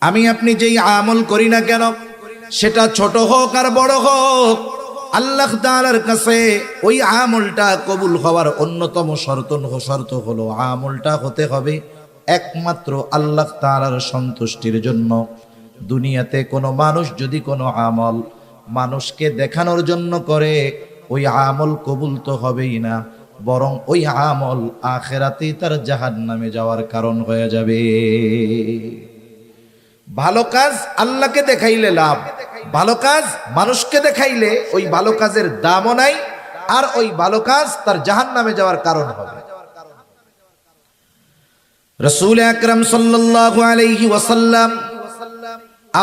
আমি আপনি যেই আমল করি না কেন, সেটা ছোট হোক আর বড় হোক, আল্লাহ তাআলার কাছে ওই আমলটা কবুল হওয়ার অন্যতম শর্ত হলো আমলটা হতে হবে একমাত্র আল্লাহ তাআলার সন্তুষ্টির জন্য। দুনিয়াতে কোনো মানুষ যদি কোনো আমল মানুষকে দেখানোর জন্য করে, ওই আমল কবুল তো হবেই না, বরং ওই আমল আখিরাতে তার জাহান্নামে যাওয়ার কারণ হয়ে যাবে। ভালো কাজ আল্লাহকে দেখাইলে লাভ, ভালো কাজ মানুষকে দেখাইলে ওই ভালো কাজের দামও নাই, আর ওই ভালো কাজ তার জাহান্নামে যাওয়ার কারণ হবে। রাসূল আকরাম সাল্লাল্লাহু আলাইহি ওয়াসাল্লাম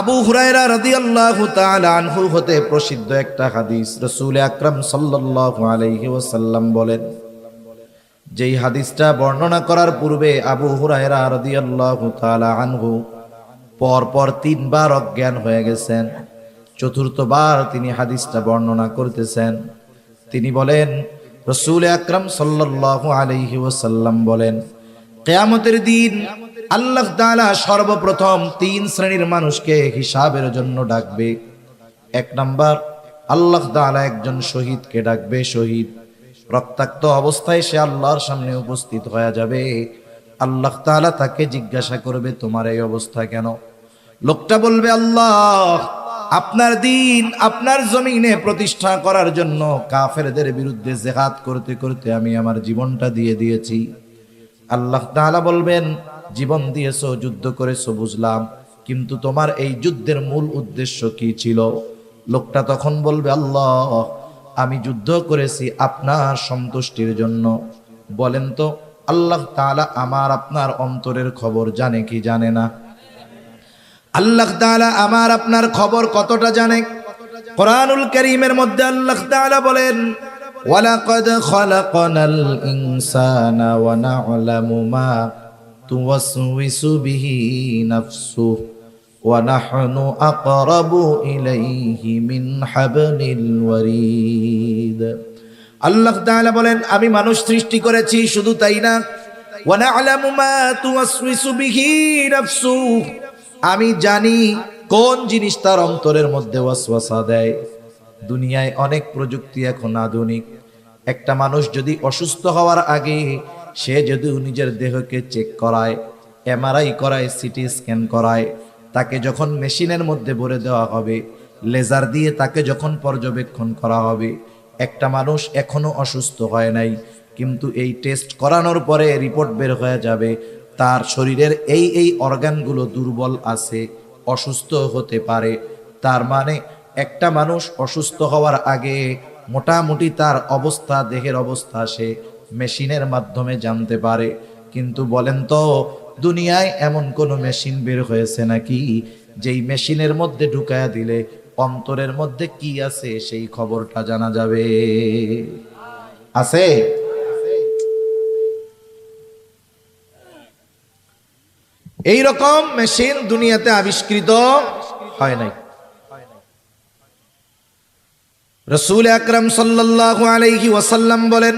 আবু হুরায়রা রাদিয়াল্লাহু তাআলা আনহু হতে প্রসিদ্ধ একটা হাদিস, রাসূল আকরাম সাল্লাল্লাহু আলাইহি ওয়াসাল্লাম বলেন, যেই হাদিসটা বর্ণনা করার পূর্বে আবু হুরায়রা রাদিয়াল্লাহু তাআলা আনহু পরপর 3 বার অজ্ঞান হয়ে গেছেন। চতুর্থবার তিনি হাদিসটা বর্ণনা করতেছেন। তিনি বলেন, রাসূল আকরাম সাল্লাল্লাহু আলাইহি ওয়াসাল্লাম বলেন, কিয়ামতের দিন আল্লাহ তাআলা সর্বপ্রথম 3 শ্রেণীর মানুষকে হিসাবের জন্য ডাকবে। 1 নাম্বার, আল্লাহ তাআলা একজন শহীদকে ডাকবে। শহীদ রক্তাক্ত অবস্থায় সে আল্লাহর সামনে উপস্থিত হয়ে যাবে। আল্লাহ তাআলা তাকে জিজ্ঞাসা করবে, তোমার এই অবস্থা কেন? লোকটা বলবে, আল্লাহ, আপনার দিন আপনার জমিনে প্রতিষ্ঠা করার জন্য কাফেরদের বিরুদ্ধে জিহাদ করতে করতে আমি আমার জীবনটা দিয়ে দিয়েছি। আল্লাহ তাআলা বলবেন, জীবন দিয়েছো, যুদ্ধ করেছো বুঝলাম, কিন্তু তোমার এই যুদ্ধের মূল উদ্দেশ্য কি ছিল? লোকটা তখন বলবে, আল্লাহ, আমি যুদ্ধ করেছি আপনার সন্তুষ্টির জন্য। বলেন তো, আল্লাহ তাআলা আমার আপনার অন্তরের খবর জানে কি জানে না? আল্লাহ তাআলা আমার আপনার খবর কতটা জানে? কোরআনুল কারীমের মধ্যে আল্লাহ তাআলা বলেন, ওয়ালাকাদ খালাকনাল ইনসানা ওয়া না'লামু মা তুওয়াসওয়িসু বিহি নাফসুহু ওয়া নাহনু আকরাবু ইলাইহি মিন হাবলিল ওয়ারিদ। আল্লাহ তাআলা বলেন, আমি মানুষ সৃষ্টি করেছি, শুধু তাই না, ওয়া না'লামু মা তুওয়াসওয়িসু বিহি নাফসুহু, আমি জানি কোন জিনিস তার অন্তরের মধ্যে ওয়াসওয়াসা দেয়। দুনিয়ায় অনেক প্রযুক্তি এখন আধুনিক। একটা মানুষ যদি অসুস্থ হওয়ার আগে সে যদি নিজের দেহকে চেক করায়, এমআরআই করায়, সিটি স্ক্যান করায়, তাকে যখন মেশিনের মধ্যে ভরে দেওয়া হবে, লেজার দিয়ে তাকে যখন পর্যবেক্ষণ করা হবে, একটা মানুষ এখনো অসুস্থ হয় নাই, কিন্তু এই টেস্ট করানোর পরে রিপোর্ট বের হয়ে যাবে তার শরীরের এই অর্গানগুলো দুর্বল আছে, অসুস্থ হতে পারে। তার মানে একটা মানুষ অসুস্থ হওয়ার আগে মোটামুটি তার অবস্থা, দেহের অবস্থা সে মেশিনের মাধ্যমে জানতে পারে। কিন্তু বলেন তো, দুনিয়ায় এমন কোন মেশিন বের হয়েছে নাকি যেই মেশিনের মধ্যে ঢুকায়া দিলে অন্তরের মধ্যে কি আছে সেই খবরটা জানা যাবে? আছে? এই রকম মেশিন দুনিয়াতে আবিষ্কৃত হয় নাই। রাসূল আকরাম সাল্লাল্লাহু আলাইহি ওয়াসাল্লাম বলেন,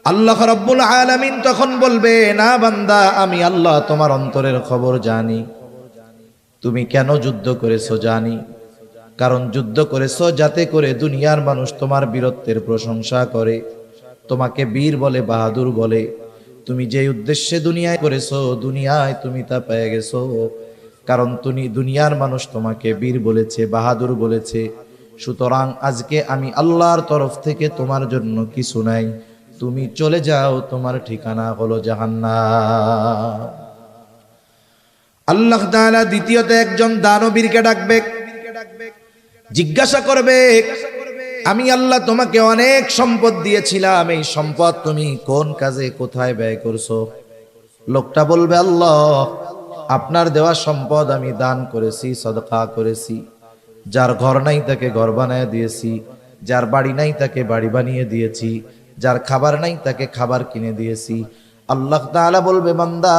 আল্লাহ রাব্বুল আলামিন তখন বলবে, না বান্দা, আমি আল্লাহ তোমার অন্তরের খবর জানি। তুমি কেন যুদ্ধ করেছো জানি, কারণ যুদ্ধ করেছো যাতে করে দুনিয়ার মানুষ তোমার বীরত্বের প্রশংসা করে, তোমাকে বীর বলে, বাহাদুর বলে। তুমি যে উদ্দেশ্যে দুনিয়ায় করেছো, দুনিয়ায় তুমি তা পেয়ে গেছো, কারণ তুমি দুনিয়ার মানুষ তোমাকে বীর বলেছে, বাহাদুর বলেছে। সুতরাং আজকে আমি আল্লাহর তরফ থেকে তোমার জন্য কিছু নাই, তুমি চলে যাও, তোমার ঠিকানা হলো জাহান্নাম। আল্লাহ তাআলা দ্বিতীয়তে একজন দানবীরকে ডাকবে, জিজ্ঞাসা করবে, আমি আল্লাহ তোমাকে অনেক সম্পদ দিয়েছিলাম, এই সম্পদ তুমি কোন কাজে কোথায় ব্যয় করছো? লোকটা বলবে, আল্লাহ, আপনার দেওয়া সম্পদ আমি দান করেছি, সদকা করেছি। যার ঘর নাই তাকে ঘর বানিয়ে দিয়েছি, যার বাড়ি নাই তাকে বাড়ি বানিয়ে দিয়েছি, যার খাবার নাই তাকে খাবার কিনে দিয়েছি। আল্লাহ তাআলা বলবে, বান্দা,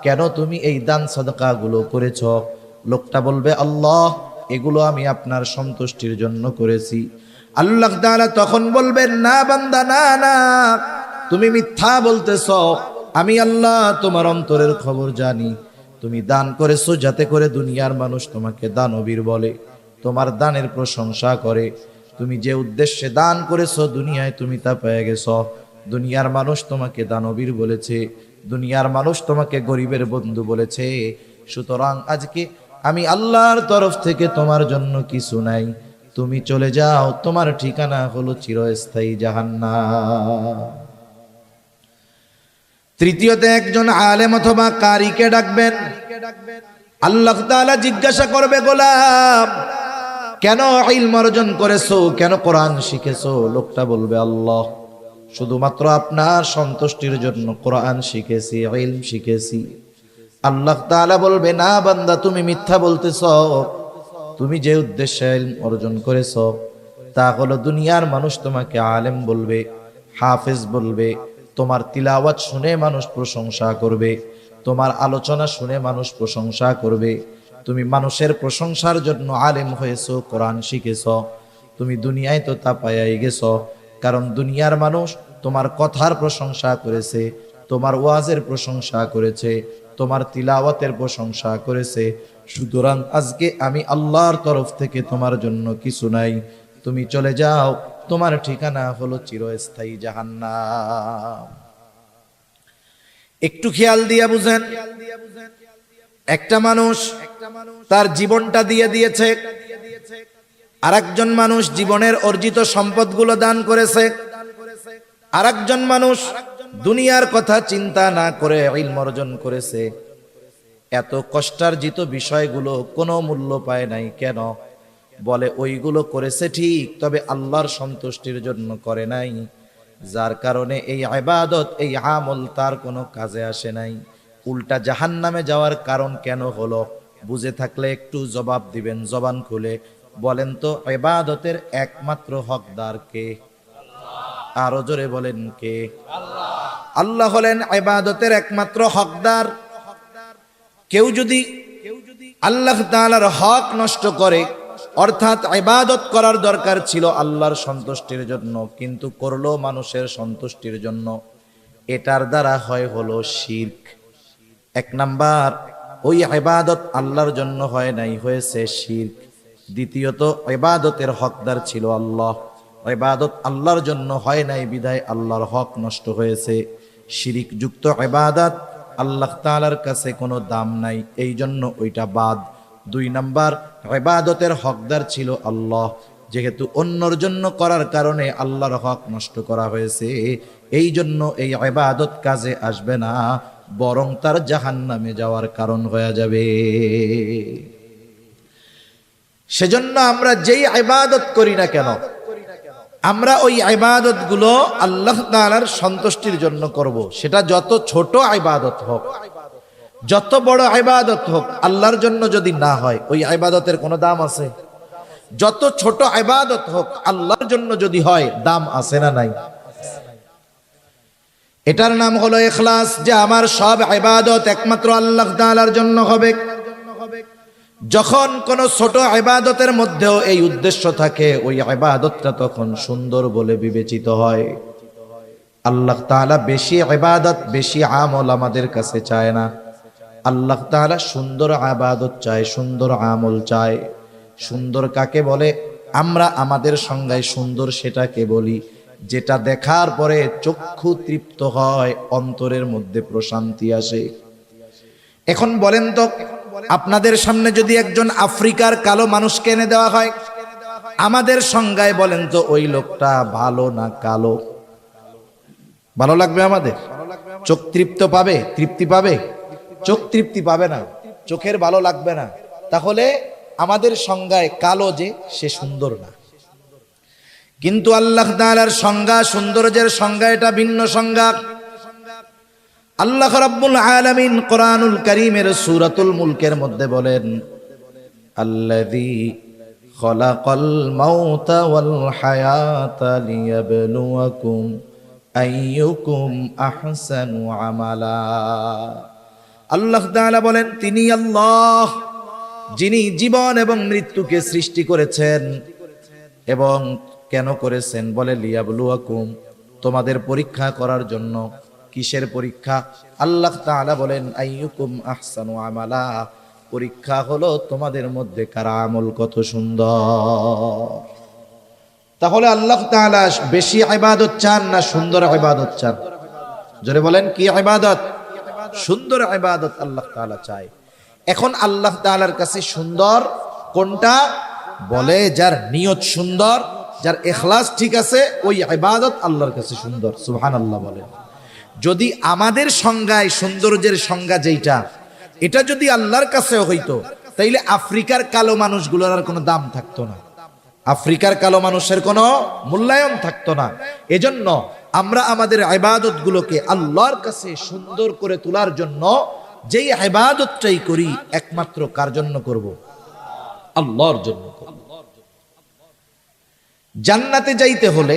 কেন তুমি এই দান সদকা গুলো করেছ? লোকটা বলবে, আল্লাহ, এগুলো আমি আপনার সন্তুষ্টির জন্য করেছি। আল্লাহ তাআলা তখন বলবেন, না বান্দা, না না, তুমি মিথ্যা বলতেছ, আমি আল্লাহ তোমার অন্তরের খবর জানি। তুমি দান করেছো যাতে করে দুনিয়ার মানুষ তোমাকে দানবীর বলে, তোমার দানের প্রশংসা করে। তুমি যে উদ্দেশ্যে দান করেছো দুনিয়ায় তুমি তা পেয়ে গেছো। দুনিয়ার মানুষ তোমাকে দানবীর বলেছে, দুনিয়ার মানুষ তোমাকে গরিবের বন্ধু বলেছে। সুতরাং আজকে আমি আল্লাহর তরফ থেকে তোমার জন্য কিছু নাই, তুমি চলে যাও, তোমার ঠিকানা হলো চিরস্থায়ী জাহান্নাম। তৃতীয়তে একজন আলেম অথবা কারিকে ডাকবেন। আল্লাহ তাআলা জিজ্ঞাসা করবে, গোলাম কেন ইলম অর্জন করেছো, কেন কোরআন শিখেছো? লোকটা বলবে, আল্লাহ শুধুমাত্র আপনার সন্তুষ্টির জন্য কোরআন শিখেছি, ইলম শিখেছি। আল্লাহ তাআলা বলবে, না বান্দা, তুমি মিথ্যা বলতেছ। তুমি যে উদ্দেশ্যে ইলম অর্জন করেছো তা হলো দুনিয়ার মানুষ তোমাকে আলেম বলবে, হাফেজ বলবে, তোমার তিলাওয়াত শুনে মানুষ প্রশংসা করবে, তোমার আলোচনা শুনে মানুষ প্রশংসা করবে। তুমি মানুষের প্রশংসার জন্য আলেম হয়েছো, কোরআন শিখেছো। তুমি দুনিয়ায় তো তা পাইয়াই গেছো, কারণ দুনিয়ার মানুষ তোমার কথার প্রশংসা করেছে, তোমার ওয়াজের প্রশংসা করেছে, তোমার তিলাওয়াতের প্রশংসা করেছে। সুতরাং আজকে আমি আল্লাহর তরফ থেকে তোমার জন্য কিছু নাই, তুমি চলে যাও, তোমার ঠিকানা হলো চিরস্থায়ী জাহান্নাম। একটু খেয়াল দিয়া বুঝেন, একটা মানুষ তার জীবনটা দিয়ে দিয়েছে, আরেকজন মানুষ জীবনের অর্জিত সম্পদগুলো দান করেছে, আরেকজন মানুষ দুনিয়ার কথা চিন্তা না করে ইলম অর্জন করেছে। এত কষ্টার্জিত বিষয়গুলো কোনো মূল্য পায় নাই কেন? বলে ওইগুলো করেছে ঠিক, তবে আল্লাহর সন্তুষ্টির জন্য করে নাই, যার কারণে এই ইবাদত, এই আমল তার কোনো কাজে আসে নাই। উল্টা জাহান্নামে যাওয়ার কারণ কেন হলো? বুঝে থাকলে একটু জবাব দিবেন জবান খুলে। বলেন তো, ইবাদতের একমাত্র হকদার কে? আরো জোরে বলেন, কে? আল্লাহ হলেন ইবাদতের একমাত্র হকদার। কেউ যদি আল্লাহ তাআলার হক নষ্ট করে, অর্থাৎ ইবাদত করার দরকার ছিল আল্লাহর সন্তুষ্টির জন্য, কিন্তু করলো মানুষের সন্তুষ্টির জন্য, এটার দ্বারা হলো শিরক। এক নাম্বার, ওই ইবাদত আল্লাহর জন্য হয় নাই, হয়েছে শিরক। দ্বিতীয়ত, ইবাদতের হকদার ছিল আল্লাহ, ইবাদত আল্লাহর জন্য হয় নাই, বিধায় আল্লাহর হক নষ্ট হয়েছে। শিরক যুক্ত ইবাদত আল্লাহ তাআলার কাছে কোনো দাম নাই, এই জন্য ওইটা বাদ। দুই নাম্বার, ইবাদতের হকদার ছিল আল্লাহ, যেহেতু অন্যর জন্য করার কারণে আল্লাহর হক নষ্ট করা হয়েছে, এই জন্য এই ইবাদত কাজে আসবে না, বরং তার জাহান্নামে যাওয়ার কারণ হয়ে যাবে। সেজন্য আমরা যেই ইবাদত করি না কেন, আমরা ওই ইবাদত গুলো আল্লাহ তাআলার সন্তুষ্টির জন্য করব। সেটা যত ছোট ইবাদত হোক, যত বড় ইবাদত হোক, আল্লাহর জন্য যদি না হয় ওই ইবাদতের কোনো দাম আছে? যত ছোট ইবাদত হোক, আল্লাহর জন্য যদি হয়, দাম আছে না নাই? এটার নাম হলো ইখলাস, যে আমার সব ইবাদত একমাত্র আল্লাহ তাআলার জন্য হবে। যখন কোন ছোট ইবাদতের মধ্যেও এই উদ্দেশ্য থাকে, ওই ইবাদতটা তখন সুন্দর বলে বিবেচিত হয়। আল্লাহ তাআলা বেশি ইবাদত, বেশি আমল আমাদের কাছে চায় না। আল্লাহ তাআলা সুন্দর ইবাদত চায়, সুন্দর আমল চায়। সুন্দর কাকে বলে? আমরা আমাদের সংজ্ঞায় সুন্দর সেটাকে বলি যেটা দেখার পরে চক্ষু তৃপ্ত হয়, অন্তরের মধ্যে প্রশান্তি আসে। এখন বলেন তো, আপনাদের সামনে যদি একজন আফ্রিকার কালো মানুষকে এনে দেওয়া হয়, আমাদের সংজ্ঞায় বলেন তো ওই লোকটা ভালো না কালো? ভালো লাগবে আমাদের? চোখ তৃপ্ত পাবে? তৃপ্তি পাবে? চোখ তৃপ্তি পাবে না, চোখের ভালো লাগবে না। তাহলে আমাদের সংজ্ঞায় কালো যে, সে সুন্দর না। কিন্তু আল্লাহ তাআলার সংজ্ঞা, সৌন্দর্যের সংজ্ঞা এটা ভিন্ন সংজ্ঞা। আল্লাহ রাব্বুল আলামিন কোরআনুল কারীমের সূরাতুল মুলকের মধ্যে বলেন, আল্লাযী খালাকাল মাউতা ওয়াল হায়াতা লিয়াবলুয়াকুম আইয়ুকুম আহসানু আমালা। আল্লাহ তাআলা বলেন, তিনি আল্লাহ, যিনি জীবন এবং মৃত্যুকে সৃষ্টি করেছেন। এবং কেন করেছেন? বলে লিয়াবলুয়াকুম, তোমাদের পরীক্ষা করার জন্য। কিসের পরীক্ষা? আল্লাহ তাআলা বলেন আইয়ুকুম আহসানু আমালা, পরীক্ষা হলো তোমাদের মধ্যে কার আমল কত সুন্দর। তাহলে আল্লাহ তাআলা বেশি ইবাদত চান না সুন্দর ইবাদত চান? জোরে বলেন, কি ইবাদত? সুন্দর ইবাদত আল্লাহ তাআলা চায়। এখন আল্লাহ তাআলার কাছে সুন্দর কোনটা? বলে যার নিয়ত সুন্দর, যার ইখলাস ঠিক আছে, ওই ইবাদত আল্লাহর কাছে সুন্দর। সুবহানাল্লাহ বলেন। যদি আমাদের সংজ্ঞায় সৌন্দর্যের সংজ্ঞা যেটা, এটা যদি আল্লাহর কাছে হইতো, তাইলে আফ্রিকার কালো মানুষগুলোর আর কোনো দাম থাকতো না, আফ্রিকার কালো মানুষের কোনো মূল্যায়ন থাকতো না। এজন্য আমরা আমাদের ইবাদতগুলোকে আল্লাহর কাছে সুন্দর করে তোলার জন্য যেই ইবাদতটাই করি একমাত্র কার জন্য করব? আল্লাহর জন্য করব। জান্নাতে যাইতে হলে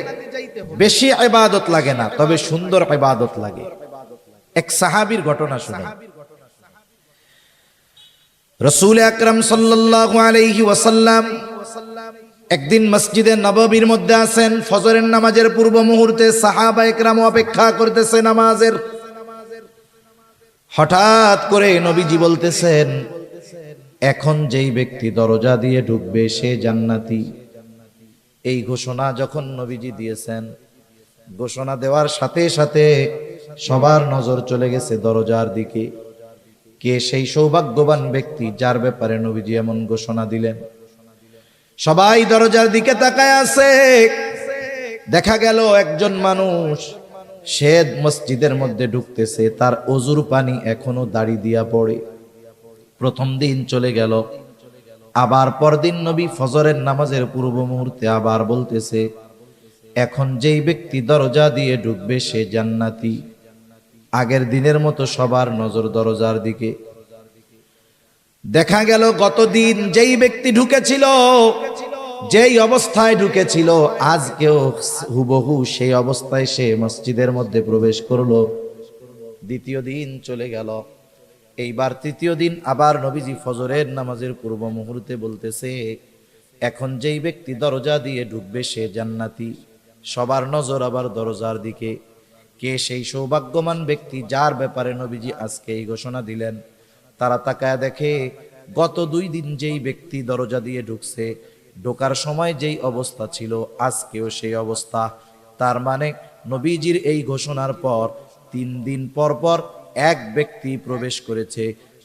বেশি ইবাদত লাগে না, তবে সুন্দর ইবাদত লাগে। এক সাহাবীর ঘটনা শুনে। রাসূল আকরাম সাল্লাল্লাহু আলাইহি ওয়াসাল্লাম একদিন মসজিদে নববীর মধ্যে আছেন, ফজরের নামাজের পূর্ব মুহূর্তে সাহাবায়ে কেরাম অপেক্ষা করতেছে নামাজের। হঠাৎ করে নবীজি বলতেছেন, এখন যেই ব্যক্তি দরজা দিয়ে ঢুকবে সে জান্নাতি। এই ঘোষণা যখন নবীজি দিয়েছেন, ঘোষণা দেওয়ার সাথে সাথে সবার নজর চলে গেছে দরজার দিকে। কে সেই সৌভাগ্যবান ব্যক্তি যার ব্যাপারে নবীজি এমন ঘোষণা দিলেন? সবাই দরজার দিকে তাকায় আছে। দেখা গেল একজন মানুষ, সে মসজিদের মধ্যে ঢুকতেছে, তার ওযুর পানি এখনো দাড়ি দিয়া পড়ে। প্রথম দিন চলে গেল, আবার পরদিন নবী ফজরের নামাজের পূর্ব মুহূর্তে আবার বলতেছে, এখন যেই ব্যক্তি দরজা দিয়ে ঢুকবে সে জান্নাতি। আগের দিনের মতো সবার নজর দরজার দিকে। দেখা গেল গতদিন যেই ব্যক্তি ঢুকেছিল, যেই অবস্থায় ঢুকেছিল, আজকেও হুবহু সেই অবস্থায় সে মসজিদের মধ্যে প্রবেশ করলো। দ্বিতীয় দিন চলে গেল, এইবার তৃতীয় দিন আবার নবীজি ফজরের নামাজের পূর্ব মুহূর্তে বলতেছে, এখন যেই ব্যক্তি দরজা দিয়ে ঢুকবে সে জান্নাতি। সবার নজর আবার দরজার দিকে। কে সেই সৌভাগ্যবান ব্যক্তি যার ব্যাপারে নবীজি আজকে এই ঘোষণা দিলেন? তারা তাকায় দেখে, গত 2 দিন যেই ব্যক্তি দরজা দিয়ে ঢুকছে, ঢোকার সময় যেই অবস্থা ছিল আজকেও সেই অবস্থা। তার মানে নবীজির এই ঘোষণার পর 3 দিন পর পর এক ব্যক্তি প্রবেশ করেছে,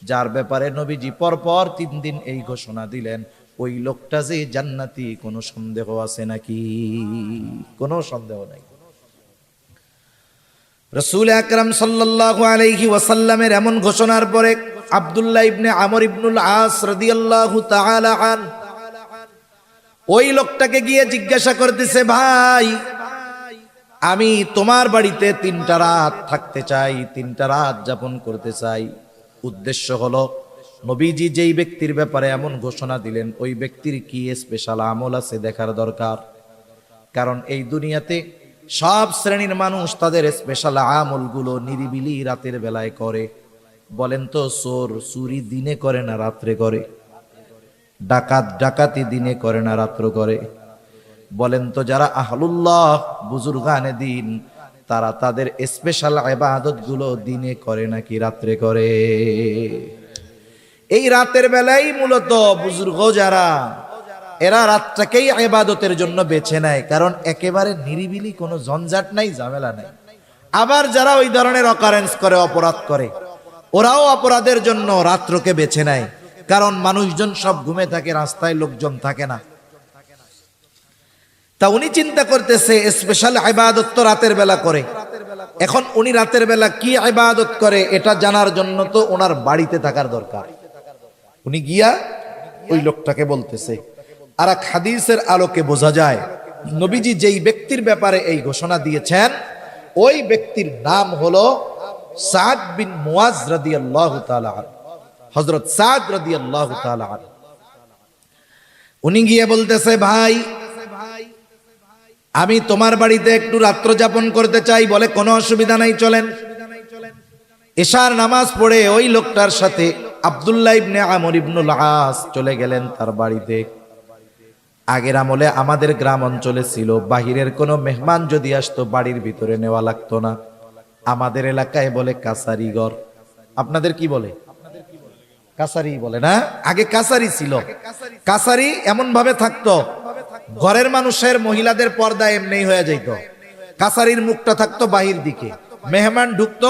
যার ব্যাপারে নবীজি পরপর 3 দিন এই ঘোষণা দিলেন। ওই লোকটা যে জান্নাতি, কোনো সন্দেহ আছে নাকি? কোনো সন্দেহ নাই। রাসূল আকরাম সাল্লাল্লাহু আলাইহি ওয়াসাল্লামের এমন ঘোষণার পরে আব্দুল্লাহ ইবনে আমর ইবনুল আস রাদিয়াল্লাহু তাআলা আন ওই লোকটাকে গিয়ে জিজ্ঞাসা করতেছে, ভাই আমি তোমার বাড়িতে 3টা রাত থাকতে চাই, 3টা রাত যাপন করতে চাই। উদ্দেশ্য হলো নবীজি যেই ব্যক্তির ব্যাপারে এমন ঘোষণা দিলেন, ওই ব্যক্তির কি স্পেশাল আমল আছে দেখার দরকার। কারণ এই দুনিয়াতে সব শ্রেণীর মানুষ তাদের স্পেশাল আমলগুলো নিরিবিলি রাতের বেলায় করে। বলেন তো, চোর চুরি দিনে করে না রাত্রে করে? ডাকাত ডাকাতি দিনে করে না রাত্র করে? বলেন তো, যারা আহলুল্লাহ বুজুর্গানে দিন, তারা তাদের স্পেশাল ইবাদত গুলো দিনে করে নাকি রাত্রে করে? এই রাতের বেলায় মূলত বুজুর্গ যারা, এরা রাতটাকেই ইবাদতের জন্য বেছে নেয়, কারণ একেবারে নিরিবিলি, কোনো ঝঞ্ঝাট নাই, ঝামেলা নাই। আবার যারা ওই ধরনের অকারেন্স করে, অপরাধ করে, ওরাও অপরাধের জন্য রাত্রকে বেছে নেয়, কারণ মানুষজন সব ঘুমে থাকে, রাস্তায় লোকজন থাকে না। তা উনি চিন্তা করতেছে স্পেশাল ইবাদত তো রাতের বেলা করে। এখন উনি রাতের বেলা কি ইবাদত করে এটা জানার জন্য তো ওনার বাড়িতে থাকার দরকার। উনি গিয়া ওই লোকটাকে বলতেছে। আর এক হাদিসের আলোকে বোঝা যায় নবীজি যেই ব্যক্তির ব্যাপারে এই ঘোষণা দিয়েছেন, ওই ব্যক্তির নাম হলো সাদ বিন মুআজ রাদিয়াল্লাহু তাআলা আনহু, হযরত সাদ রাদিয়াল্লাহু তাআলা আনহু। উনি গিয়ে বলতেছে, ভাই আমি তোমার বাড়িতে একটু রাত্র যাপন করতে চাই। বলে, কোনো অসুবিধা নাই, চলেন। এশার নামাজ পড়ে ওই লোকটার সাথে আব্দুল্লাহ ইবনে আমর ইবনুল আস চলে গেলেন তার বাড়িতে। আগের আমলে আমাদের গ্রাম অঞ্চলে ছিল, বাহিরের কোনো মেহমান যদি আসতো বাড়ির ভিতরে নেওয়া লাগতো না, আমাদের এলাকায় বলে কাছারি ঘর। আপনাদের কি বলে? কাছারি বলে না? আগে কাছারি ছিল। কাছারি এমন ভাবে থাকতো, ঘরের মানুষের মহিলাদের পর্দা এমনি হয়ে যাইত। কাছারির মুখটা থাকতো বাহির দিকে, মেহমান ঢুকতো,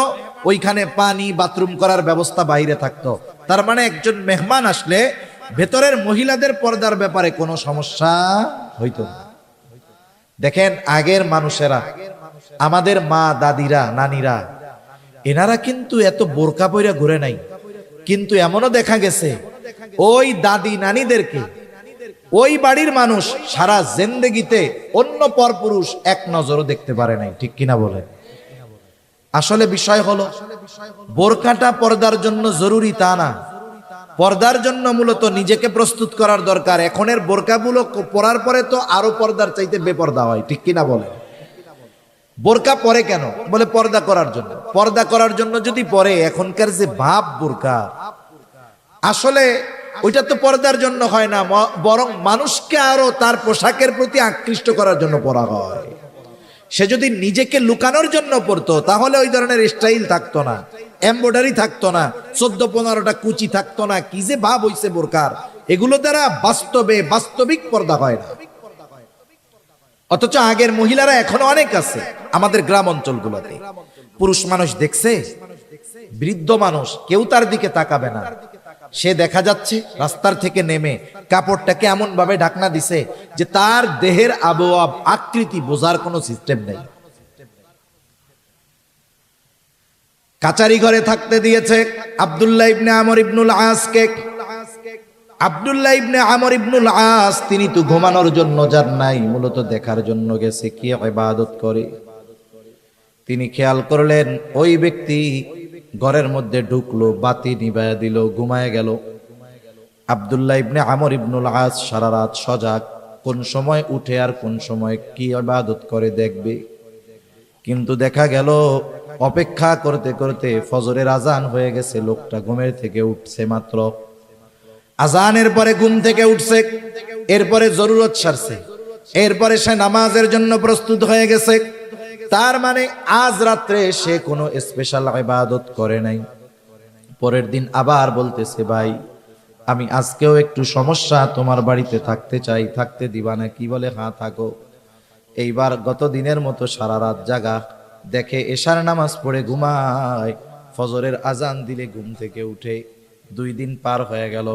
ওইখানে পানি বাথরুম করার ব্যবস্থা বাইরে থাকতো। তার মানে একজন মেহমান আসলে ভেতরের মহিলাদের পর্দার ব্যাপারে কোনো সমস্যা হইতো না। দেখেন আগের মানুষেরা, আমাদের মা দাদিরা নানিরা, এনারা কিন্তু এত বোরকা পইরা ঘুরে নাই। কিন্তু এমনও দেখা গেছে ওই দাদি নানিদেরকে ওই বাড়ির মানুষ সারা জিন্দেগিতে অন্য পরপুরুষ এক নজরও দেখতে পারে নাই। ঠিক কিনা বলেন? আসলে বিষয় হলো বোরকাটা পর্দার জন্য জরুরি তা না, পর্দার জন্য মূলত নিজেকে প্রস্তুত করার দরকার। এখনের বোরকাগুলো পরার পরে তো আরো পর্দার চাইতে বেপর্দা হয়। ঠিক কিনা বলেন? বোরকা পরে কেন? বলে পর্দা করার জন্য। পর্দা করার জন্য যদি পরে, এখনকার যে ভাব বোরকা, আসলে ওইটা তো পর্দার জন্য হয় না, বরং মানুষকে আরো তার পোশাকের প্রতি আকৃষ্ট করার জন্য পরা হয়। সে যদি নিজেকে লুকানোর জন্য পরতো তাহলে ওই ধরনের স্টাইল থাকতো না, এমব্রয়ডারি থাকতো না, 14-15টা কুচি থাকতো না। কি যে ভাব হইছে বোরকার, এগুলো দ্বারা বাস্তবিক পর্দা হয় না। অথচ আগের মহিলারা এখনো অনেক আছে আমাদের গ্রাম অঞ্চলগুলোতে। পুরুষ মানুষ দেখছে, বৃদ্ধ মানুষ, কেউ তার দিকে তাকাবে না। সে দেখা যাচ্ছে রাস্তার থেকে নেমে কাপড়টাকে এমন ভাবে ঢাকনা দিছে যে তার দেহের আবহাওয়া আকৃতি বোঝার কোনো সিস্টেম নেই। কাচারি ঘরে থাকতে দিয়েছে আব্দুল্লাহ ইবনে আমর ইবনুল আসকে। আব্দুল্লাহ ইবনে আমর ইবনুল আস তিনি তো ঘুমানোর জন্য যান নাই, মূলত দেখার জন্য গেছে কি ইবাদত করে। তিনি খেয়াল করলেন ওই ব্যক্তি ঘরের মধ্যে ঢুকলো, বাতি নিভায়া দিল, ঘুমায় গেল। আব্দুল্লাহ ইবনে আমর ইবনুল আস সারা রাত সজাগ, কোন সময় উঠে আর কোন সময় কি ইবাদত করে দেখবে। কিন্তু দেখা গেল অপেক্ষা করতে করতে ফজরের আজান হয়ে গেছে, লোকটা ঘুমের থেকে উঠছে মাত্র। আজানের পরে ঘুম থেকে উঠছে, এরপরে জরুরত সারছে, এরপরে সে নামাজের জন্য প্রস্তুত হয়ে গেছে। তার মানে আজ রাত্রে সে কোনো স্পেশাল ইবাদত করে নাই। পরের দিন আবার বলতেছে, ভাই আমি আজকেও একটু সমস্যা, তোমার বাড়িতে থাকতে চাই, থাকতে দিবা না? কি বলে, হ্যাঁ থাকো। এইবার গত দিনের মতো সারা রাত জাগা, দেখে এশার নামাজ পড়ে ঘুমায়, ফজরের আজান দিলে ঘুম থেকে উঠে। 2 দিন পার হয়ে গেল।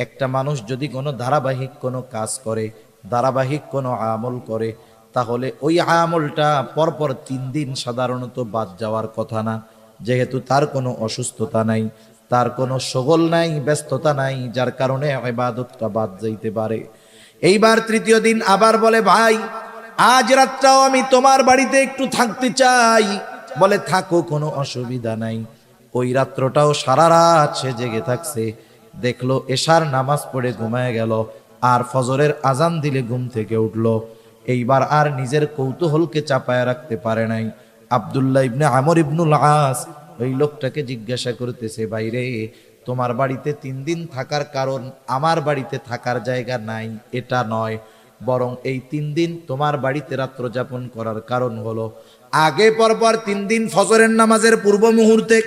একটা মানুষ যদি কোনো ধারাবাহিক কোনো কাজ করে, ধারাবাহিক কোনো আমল করে, তাহলে ওই আমলটা পরপর 3 দিন সাধারণত বাদ যাওয়ার কথা না, যেহেতু তার কোনো অসুস্থতা নাই, তার কোনো শগল নাই, ব্যস্ততা নাই, যার কারণে ইবাদতটা বাদ যাইতে পারে। এইবার 3য় দিন আবার বলে, ভাই আজ রাতটাও আমি তোমার বাড়িতে একটু থাকতে চাই। বলে থাকো, কোনো অসুবিধা নাই। ওই রাত্রটাও সারা রাত সে জেগে থাকছে। দেখলো এশার নামাজ পড়ে ঘুমায় গেল, আর ফজরের আজান দিলে ঘুম থেকে উঠলো। এইবার আর নিজের কৌতূহলকে চাপায় রাখতে পারে নাই। আব্দুল্লাহ ইবনে আমর ইবনুল আস ওই লোকটাকে জিজ্ঞাসা করতেছে, বাইরে তোমার বাড়িতে 3 দিন থাকার কারণ আমার বাড়িতে থাকার জায়গা নাই এটা নয়, বরং এই 3 দিন তোমার বাড়িতে রাত্র যাপন করার কারণ হলো আগে পরপর 3 দিন ফজরের নামাজের পূর্ব মুহূর্তে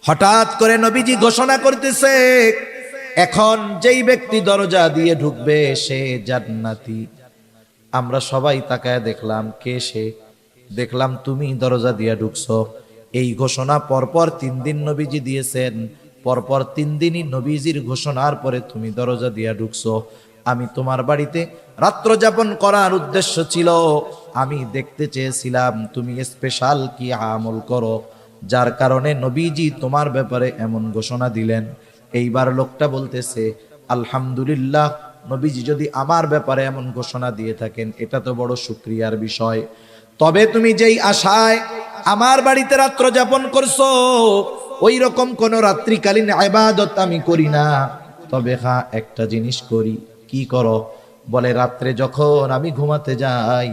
হঠাৎ করে নবীজি ঘোষণা করতেছে, এখন যেই ব্যক্তি দরজা দিয়ে ঢুকবে সে জান্নাতি। আমরা সবাই তাকায় দেখলাম, কে সে? দেখলাম তুমি দরজা দিয়ে ঢুকছো। এই ঘোষণা পরপর 3 দিন নবীজি দিয়েছেন, পরপর 3 দিনই নবীজির ঘোষণার পরে তুমি দরজা দিয়ে ঢুকছো। আমি তোমার বাড়িতে রাত্র যাপন করার উদ্দেশ্য ছিল, আমি দেখতে চেয়েছিলাম তুমি স্পেশাল কি আমল করো, যার কারণে নবীজি তোমার ব্যাপারে এমন ঘোষণা দিলেন। এইবার লোকটা বলতেছে, আলহামদুলিল্লাহ, নবীজি যদি আমার ব্যাপারে এমন ঘোষণা দিয়ে থাকেন এটা তো বড় শুকরিয়ার বিষয়। তবে তুমি যেই আশায় আমার বাড়িতে রাত্র যাপন করছো, ওই রকম কোন রাত্রিকালীন ইবাদত আমি করি না। তবে হ্যাঁ, একটা জিনিস করি। কি করো? বলে রাত্রে যখন আমি ঘুমাতে যাই,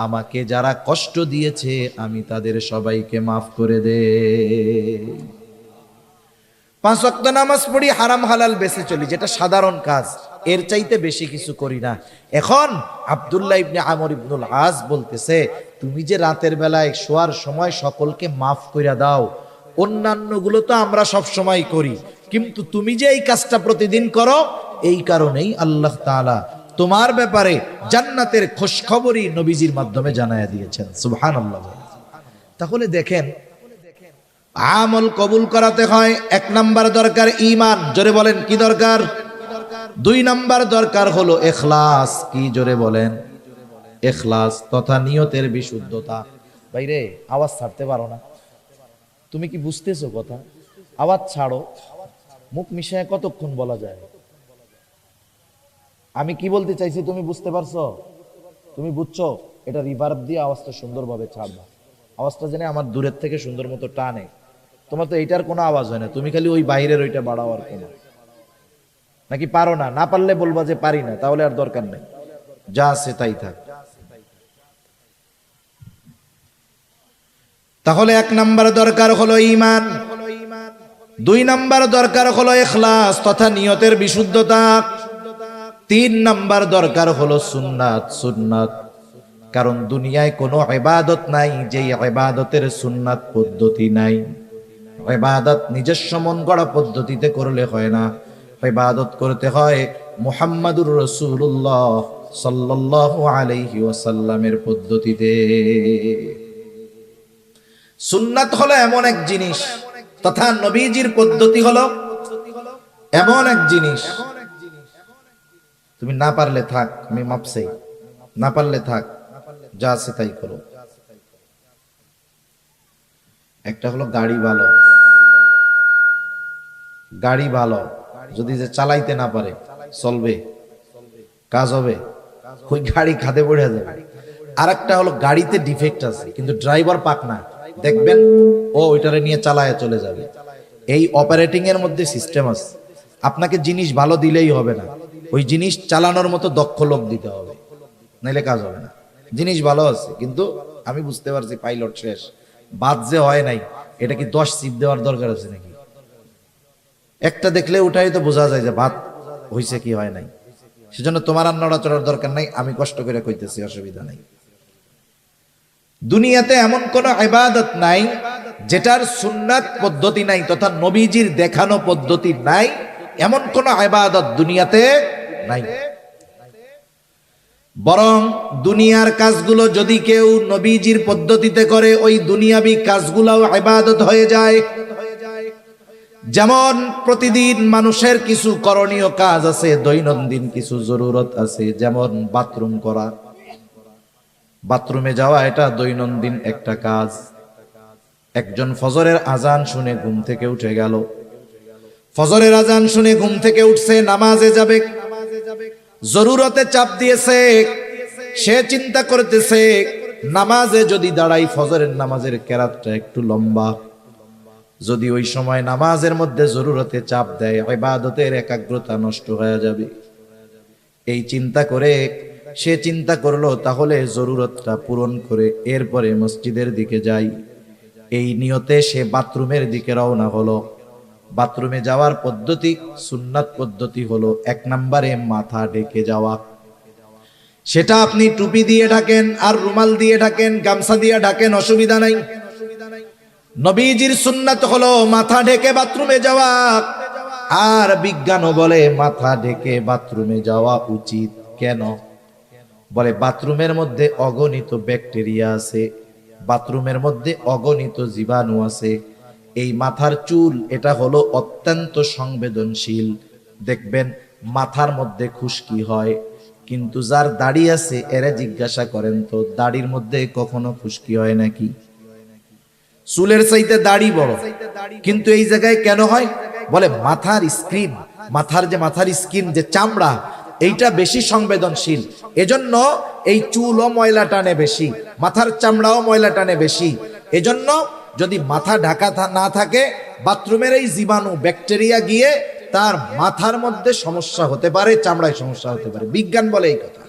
আমাকে যারা কষ্ট দিয়েছে আমি তাদের সবাইকে মাফ করে দে। 5 ওয়াক্ত নামাজ পড়ি, হারাম হালাল বেঁচে চলি, যেটা সাধারণ কাজ, এর চাইতে বেশি কিছু করি না। এখন আব্দুল্লাহ ইবনে আমর ইবনুল আস বলতেছে, তুমি যে রাতের বেলায় শোয়ার সময় সকলকে মাফ কইরা দাও, অন্যান্যগুলো তো আমরা সব সময় করি, কিন্তু তুমি যে এই কাজটা প্রতিদিন করো, এই কারণেই আল্লাহ তাআলা তোমার ব্যাপারে জান্নাতের খোঁজখবরই নবীজির মাধ্যমে জানায়া দিয়েছেন। সুবহানাল্লাহ। তাহলে দেখেন, আমল কবুল করাতে হয় 1 নাম্বার দরকার ঈমান। জোরে বলেন কি দরকার? 2 নাম্বার দরকার হলো ইখলাস। কি জোরে বলেন? ইখলাস তথা নিয়তের বিশুদ্ধতা। ভাইরে, আওয়াজ ছাড়তে পারো না? তুমি কি বুঝতেছো কথা? আওয়াজ ছাড়ো, মুখ মিশায় কতক্ষণ বলা যায়? আমি কি বলতে চাইছি তুমি বুঝতে পারছো? তুমি বুঝছো? এটা রিভার্ব দিয়ে আওয়াজটা সুন্দরভাবে ছাড়বা, আওয়াজটা যেন আমার দূরের থেকে সুন্দর মতো টানে। তোমার তো এইটার কোনো আওয়াজ হয় না, তুমি খালি ওই বাইরের ওইটা বাড়াও আর কোনো। নাকি পারো না? না পারলে বলবা যে পারি না, তাহলে আর দরকার নেই, যা আছে তাই থাক। তাহলে 1 নাম্বার দরকার হলো ঈমান, 2 নাম্বার দরকার হলো ইখলাস তথা নিয়তের বিশুদ্ধতা, 3 নাম্বার দরকার হলো সুন্নাত। সুন্নাত, কারণ দুনিয়ায় কোনো ইবাদত নাই যেই ইবাদতের সুন্নাত পদ্ধতি নাই। ইবাদত নিজস্ব মন গড়া পদ্ধতিতে করলে হয় না, ইবাদত করতে হয় মুহাম্মাদুর রাসূলুল্লাহ সাল্লাল্লাহু আলাইহি ওয়াসাল্লামের পদ্ধতিতে। সুন্নাত হলো এমন এক জিনিস, তথা নবীজির পদ্ধতি হলো এমন এক জিনিস, তুমি না পারলে থাক, আমি মাপ চাই, না পারলে থাক, যা আছে তাই করো। একটা হলো গাড়ি ভালো, গাড়ি ভালো যদি যে চালাইতে না পারে, চলবে, কাজ হবে, ওই গাড়ি খাদে পড়ে যাবে। আর একটা হলো গাড়িতে ডিফেক্ট আছে কিন্তু ড্রাইভার পাক না, দেখবেন ও ওইটারে নিয়ে চালায় চলে যাবে। এই অপারেটিং এর মধ্যে সিস্টেম আছে, আপনাকে জিনিস ভালো দিলেই হবে না, ওই জিনিস চালানোর মতো দক্ষ লোক দিতে হবে, নাইলে কাজ হবে না। জিনিস ভালো আছে কিন্তু আমি বুঝতে পারছি পাইলট শেষ, বাদ যে হয় নাই, এটা কি 10 সিট দেওয়ার দরকার আছে নাকি? একটা দেখলে ওটাই তো বোঝা যায় যে বাদ হইছে কি হয় নাই। সেজন্য তোমার আর নড়াচড়ার দরকার নাই, আমি কষ্ট করে কইতেছি, অসুবিধা নাই। দুনিয়াতে এমন কোন ইবাদত নাই যেটার সুন্নাত পদ্ধতি নাই, তথা নবীজির দেখানো পদ্ধতি নাই, এমন কোন ইবাদত দুনিয়াতে নাই। বরং দুনিয়ার কাজগুলো যদি কেউ নবীজির পদ্ধতিতে করে, ওই দুনিয়াবি কাজগুলোও ইবাদত হয়ে যায়। যেমন প্রতিদিন মানুষের কিছু করণীয় কাজ আছে, দৈনন্দিন কিছু জরুরত আছে, যেমন বাথরুম করা, বাথরুমে যাওয়া, এটা দৈনন্দিন একটা কাজ। একজন ফজরের আজান শুনে ঘুম থেকে উঠে গেল, ফজরের আজান শুনে ঘুম থেকে উঠছে, নামাজে যাবে, জরুরতে চাপ দিয়েছে, সে চিন্তা করতেছে নামাজে যদি দাঁড়াই, ফজরের নামাজের কেরাতটা একটু লম্বা, যদি ওই সময় নামাজের মধ্যে জরুরতে চাপ দেয়, ইবাদতের একাগ্রতা নষ্ট হয়ে যাবে। এই চিন্তা করে সে চিন্তা করলো তাহলে জরুরতটা পূরণ করে এরপরে মসজিদের দিকে যাই। এই নিয়তে সে বাথরুমের দিকে রওনা হলো। বাথরুমে যাওয়ার পদ্ধতি, সুন্নাত পদ্ধতি হলো 1 নম্বরে মাথা ঢেকে যাওয়া। সেটা আপনি টুপি দিয়ে ঢাকেন, আর রুমাল দিয়ে ঢাকেন, গামছা দিয়ে ঢাকেন, অসুবিধা নাই। নবীজির সুন্নাত হলো মাথা ঢেকে বাথরুমে যাওয়া। আর বিজ্ঞানও বলে মাথা ঢেকে বাথরুমে যাওয়া উচিত। কেন? বলে বাথরুমের মধ্যে অগণিত ব্যাকটেরিয়া আছে, বাথরুমের মধ্যে অগণিত জীবাণু আছে। এই মাথার চুল, এটা হলো অত্যন্ত সংবেদনশীল। দেখবেন মাথার মধ্যে খুশকি হয়, কিন্তু যার দাড়ি আছে এরা জিজ্ঞাসা করেন তো দাড়ির মধ্যে কখনো খুশকি হয় নাকি? চুলের চাইতে দাড়ি বড়, কিন্তু এই জায়গায় কেন হয়? বলে মাথার স্কিন, মাথার স্কিন যে চামড়া, এইটা বেশি সংবেদনশীল। এজন্য এই চুলও ময়লা টানে বেশি, মাথার চামড়াও ময়লা টানে বেশি। এজন্য যদি মাথা ঢাকা না থাকে, বাথরুমের এই জীবাণু ব্যাকটেরিয়া গিয়ে তার মাথার মধ্যে সমস্যা হতে পারে, চামড়ায় সমস্যা হতে পারে। বিজ্ঞান বলে এই কথা।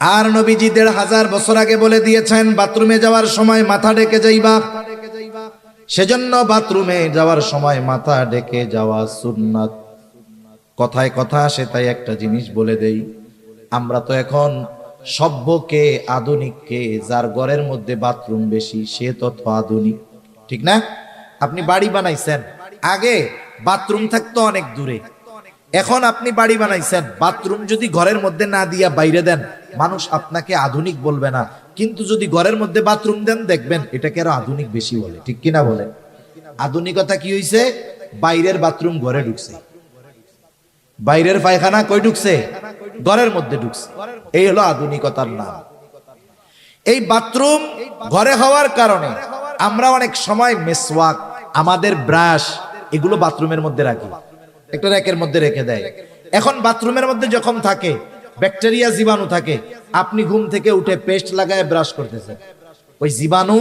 আর নবীজি 1500 বছর আগে বলে দিয়েছেন বাথরুমে যাওয়ার সময় মাথা ঢেকে যাইবা। সেজন্য বাথরুমে যাওয়ার সময় মাথা ঢেকে যাওয়া সুন্নাত। কথায় কথা আসে তাই একটা জিনিস বলে দেই, আমরা তো এখন সভ্যকে আধুনিককে, যার ঘরের মধ্যে বাথরুম বেশি সে তত আধুনিক, ঠিক না? আপনি বাড়ি বানাইছেন, আগে বাথরুম থাকতো অনেক দূরে, এখন আপনি বাড়ি বানাইছেন, বাথরুম যদি ঘরের মধ্যে না দিয়া বাইরে দেন মানুষ আপনাকে আধুনিক বলবে না, কিন্তু যদি ঘরের মধ্যে বাথরুম দেন দেখবেন এটাকে আরো আধুনিক বেশি বলে, ঠিক কিনা বলে? আধুনিকতা কি হইছে? বাইরের বাথরুম ঘরে ঢুকছে, বাইরের পায়খানা কই ঢুকছে? ঘরের মধ্যে ঢুকছে। এই হলো আধুনিকতার নাম। এই বাথরুম ঘরে হওয়ার কারণে আমরা অনেক সময় মেসওয়াক, আমাদের ব্রাশ, এগুলো বাথরুমের মধ্যে রাখি, একটা র্যাকের মধ্যে রেখে দেয়। এখন বাথরুমের মধ্যে যখন থাকে ব্যাকটেরিয়া, জীবাণু থাকে, আপনি ঘুম থেকে উঠে পেস্ট লাগায় ব্রাশ করতেছেন, ওই জীবাণু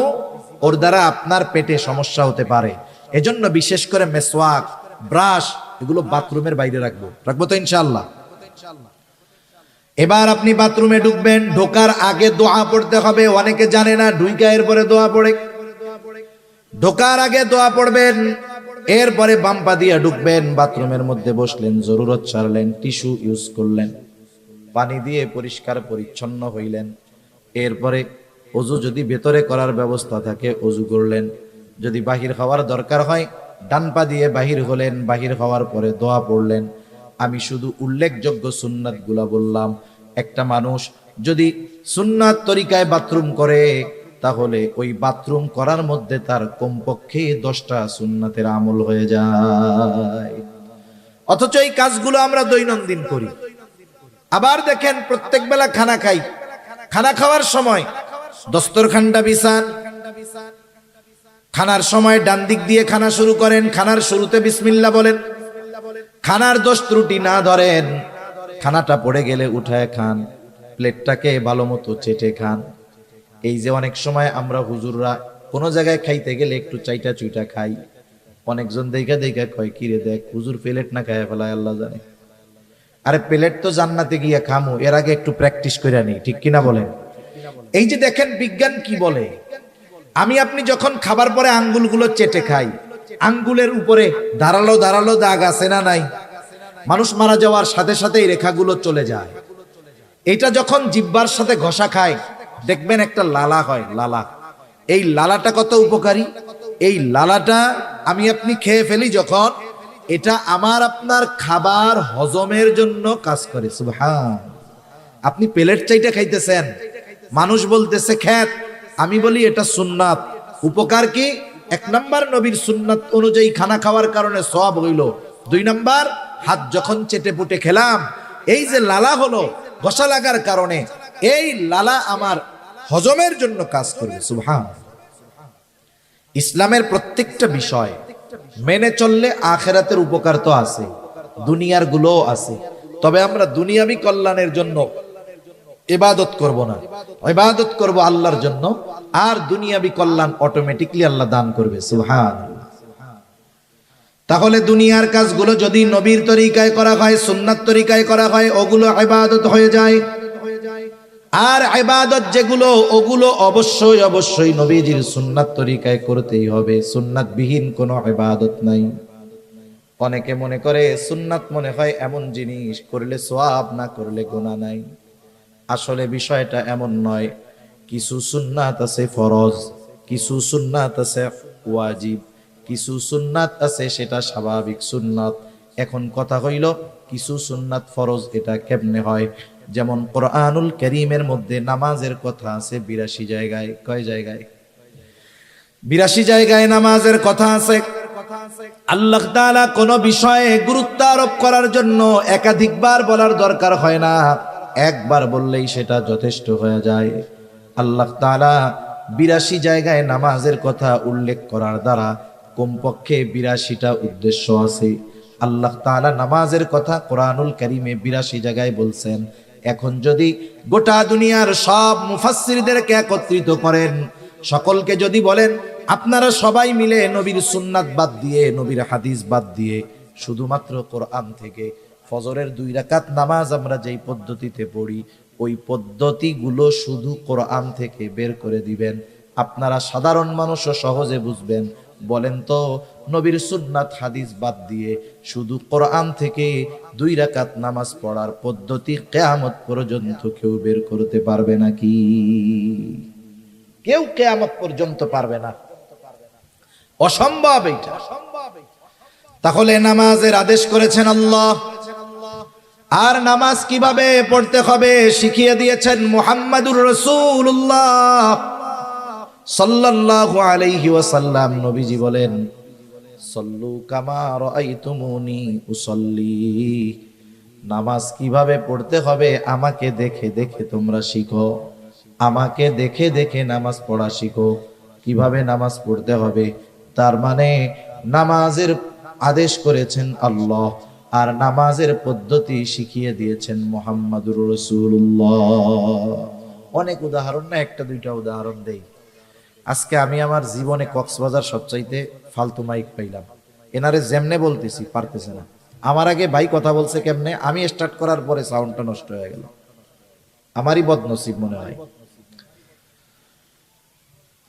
ওর দ্বারা আপনার পেটে সমস্যা হতে পারে। এজন্য বিশেষ করে মেসওয়াক, ব্রাশ এগুলো বাথরুমের বাইরে রাখবো তো ইনশাআল্লাহ। এবার আপনি বাথরুমে ঢুকবেন, ঢোকার আগে দোয়া পড়তে হবে। অনেকে জানে না, ঢুইকা এরপরে দোয়া পড়ে। ঢোকার আগে দোয়া পড়বেন, এরপরে বাম পা দিয়ে ঢুকবেন, বাথরুমের মধ্যে বসলেন, জরুরত ছাড়লেন, টিস্যু ইউজ করলেন, পানি দিয়ে পরিষ্কার পরিচ্ছন্ন হইলেন, এরপরে ওযু যদি ভেতরে করার ব্যবস্থা থাকে ওযু করলেন, যদি বাহির হওয়ার দরকার হয় ডান পা দিয়ে বাহির হলেন, বাহির হওয়ার পরে দোয়া পড়লেন। আমি শুধু উল্লেখযোগ্য সুন্নাত গুলা বললাম। একটা মানুষ যদি সুন্নাত তরিকায় বাথরুম করে তাহলে ওই বাথরুম করার মধ্যে তার কমপক্ষে 10টা সুন্নাতের আমল হয়ে যায়। অথচ এই কাজগুলো আমরা দৈনন্দিন করি। আবার দেখেন, প্রত্যেক বেলা খানা খাই, খানা খাওয়ার সময় দস্তরখানটা বিছান, খানার সময় ডান দিক দিয়ে খানা শুরু করেন, খানার শুরুতে বিসমিল্লাহ বলেন, খানার দোষ ত্রুটি না ধরেন, খানাটা পড়ে গেলে উঠায় খান, প্লেটটাকে ভালো মতো চেটে খান। এই যে অনেক সময় আমরা হুজুররা কোনো জায়গায় খাইতে গেলে একটু চাইটা চুইটা খাই, অনেকজন দেখা দেখা কয় কিরে দেখ হুজুর প্লেট না খায় ফেলায়, আল্লাহ জানে। আরে প্লেট তো জান্নাতে গিয়া খামু, এর আগে একটু প্র্যাকটিস করে নি, ঠিক কিনা বলেন? এই যে দেখেন বিজ্ঞান কি বলে, আমি আপনি যখন খাবার পরে আঙ্গুলগুলো চেটে খাই, আঙ্গুলের উপরে ধারালো ধারালো দাগ আছে না নাই? মানুষ মারা যাওয়ার সাথে সাথে এই রেখাগুলো চলে যায়। এটা যখন জিহ্বার সাথে ঘষা খায় দেখবেন একটা লালা হয়, লালা। এই লালাটা কত উপকারী! এই লালাটা আমি আপনি খেয়ে ফেলি যখন, এটা আমার আপনার খাবার হজমের জন্য কাজ করে। সুবহান। আপনি প্লেট চাইটা খাইতেছেন, মানুষ বলতেছে খ্যাত, আমি বলি এটা সুন্নাত। উপকার কি? 1 নাম্বার নবীর সুন্নাত অনুযায়ী খানা খাওয়ার কারণে সওয়াব হইল। 2 নাম্বার, হাত যখন চেটে পুটে খেলাম, এই যে লালা হলো ঘষা লাগার কারণে, এই লালা আমার হজমের জন্য কাজ করবে। সুবহান। ইসলামের প্রত্যেকটা বিষয় মেনে চললে আখিরাতের উপকার তো আছে, দুনিয়ার গুলোও আছে। তবে আমরা দুনিয়াবি কল্যাণের জন্য ইবাদত করব না, ইবাদত করব আল্লাহর জন্য, আর দুনিয়াবি কল্যাণ অটোমেটিকলি আল্লাহ দান করবে। সুবহানাল্লাহ। তাহলে দুনিয়ার কাজগুলো যদি নবীর তরিকায় করা হয়, সুন্নাত তরিকায় করা হয়, ওগুলো ইবাদত হয়ে যায়। আর ইবাদত যেগুলো, ওগুলো অবশ্যই অবশ্যই নবীজির সুন্নাত তরিকায় করতেই হবে। সুন্নাত বিহীন কোনো ইবাদত নাই। অনেকে মনে করে সুন্নাত মনে হয় এমন জিনিস, করলে সওয়াব না করলে গুনাহ নাই। আসলে বিষয়টা এমন নয়। কিছু সুন্নাত আছে ফরজ, কিছু সুন্নাত আছে ওয়াজিব, কিছু সুন্নাত আছে সেটা স্বাভাবিক সুন্নাত। এখন কথা হইল কিছু সুন্নাত ফরজ, এটা কেমনে হয়? যেমন কোরআনুল কারীমের মধ্যে নামাজের কথা আছে 82 জায়গায়। কয় জায়গায়? 82 জায়গায় নামাজের কথা আছে। আল্লাহ তাআলা কোন বিষয়ে গুরুত্ব আরোপ করার জন্য একাধিকবার বলার দরকার হয় না, একবার বললেই সেটা যথেষ্ট হয়ে যায়। আল্লাহ তাআলা 82 জায়গায় নামাজের কথা উল্লেখ করার দ্বারা কমপক্ষে 82টা উদ্দেশ্য আছে। আল্লাহ তাআলা নামাজের কথা কোরআনুল কারীমে 82 জায়গায় বলছেন। এখন যদি গোটা দুনিয়ার সব মুফাসসিরদেরকে একত্রিত করেন, সকলকে যদি বলেন আপনারা সবাই মিলে নবীর সুন্নাত বাদ দিয়ে, নবীর হাদিস বাদ দিয়ে শুধুমাত্র কোরআন থেকে ফজরের 2 রাকাত নামাজ আমরা যেই পদ্ধতিতে পড়ি, ওই পদ্ধতিগুলো শুধু কোরআন থেকে বের করে দিবেন, আপনারা সাধারণ মানুষও সহজে বুঝবেন বলেন তো নবীর সুন্নাত হাদিস বাদ দিয়ে শুধু কোরআন থেকে 2 রাকাত নামাজ পড়ার পদ্ধতি কিয়ামত পর্যন্ত কেউ বের করতে পারবে নাকি? কেউ কিয়ামত পর্যন্ত পারবে না, অসম্ভব এটা। তাহলে নামাজের আদেশ করেছেন আল্লাহ, আর নামাজ কিভাবে পড়তে হবে শিখিয়ে দিয়েছেন মুহাম্মাদুর রাসূলুল্লাহ সাল্লাল্লাহু আলাইহি ওয়াসাল্লাম। নবীজি বলেন, সল্লু কামা রাআইতুমুনি উসাল্লি। নামাজ কিভাবে পড়তে হবে আমাকে দেখে দেখে তোমরা শিখো, আমাকে দেখে দেখে নামাজ পড়া শিখো। কিভাবে নামাজ পড়তে হবে, তার মানে নামাজের আদেশ করেছেন আল্লাহ, আর নামাজের পদ্ধতি শিখিয়ে দিয়েছেন মুহাম্মাদুর রাসূলুল্লাহ। অনেক উদাহরণ না, একটা দুইটা উদাহরণ দেই। আজকে আমি আমার জীবনে কক্সবাজার সবচাইতে ফালতু মাইক পাইলাম। এনারে যেমনে বলতেছি পারতেছে না। আমার আগে ভাই কথা বলছে কেমনে, আমি স্টার্ট করার পরে সাউন্ডটা নষ্ট হয়ে গেল। আমারই বদনসিব মনে হয়।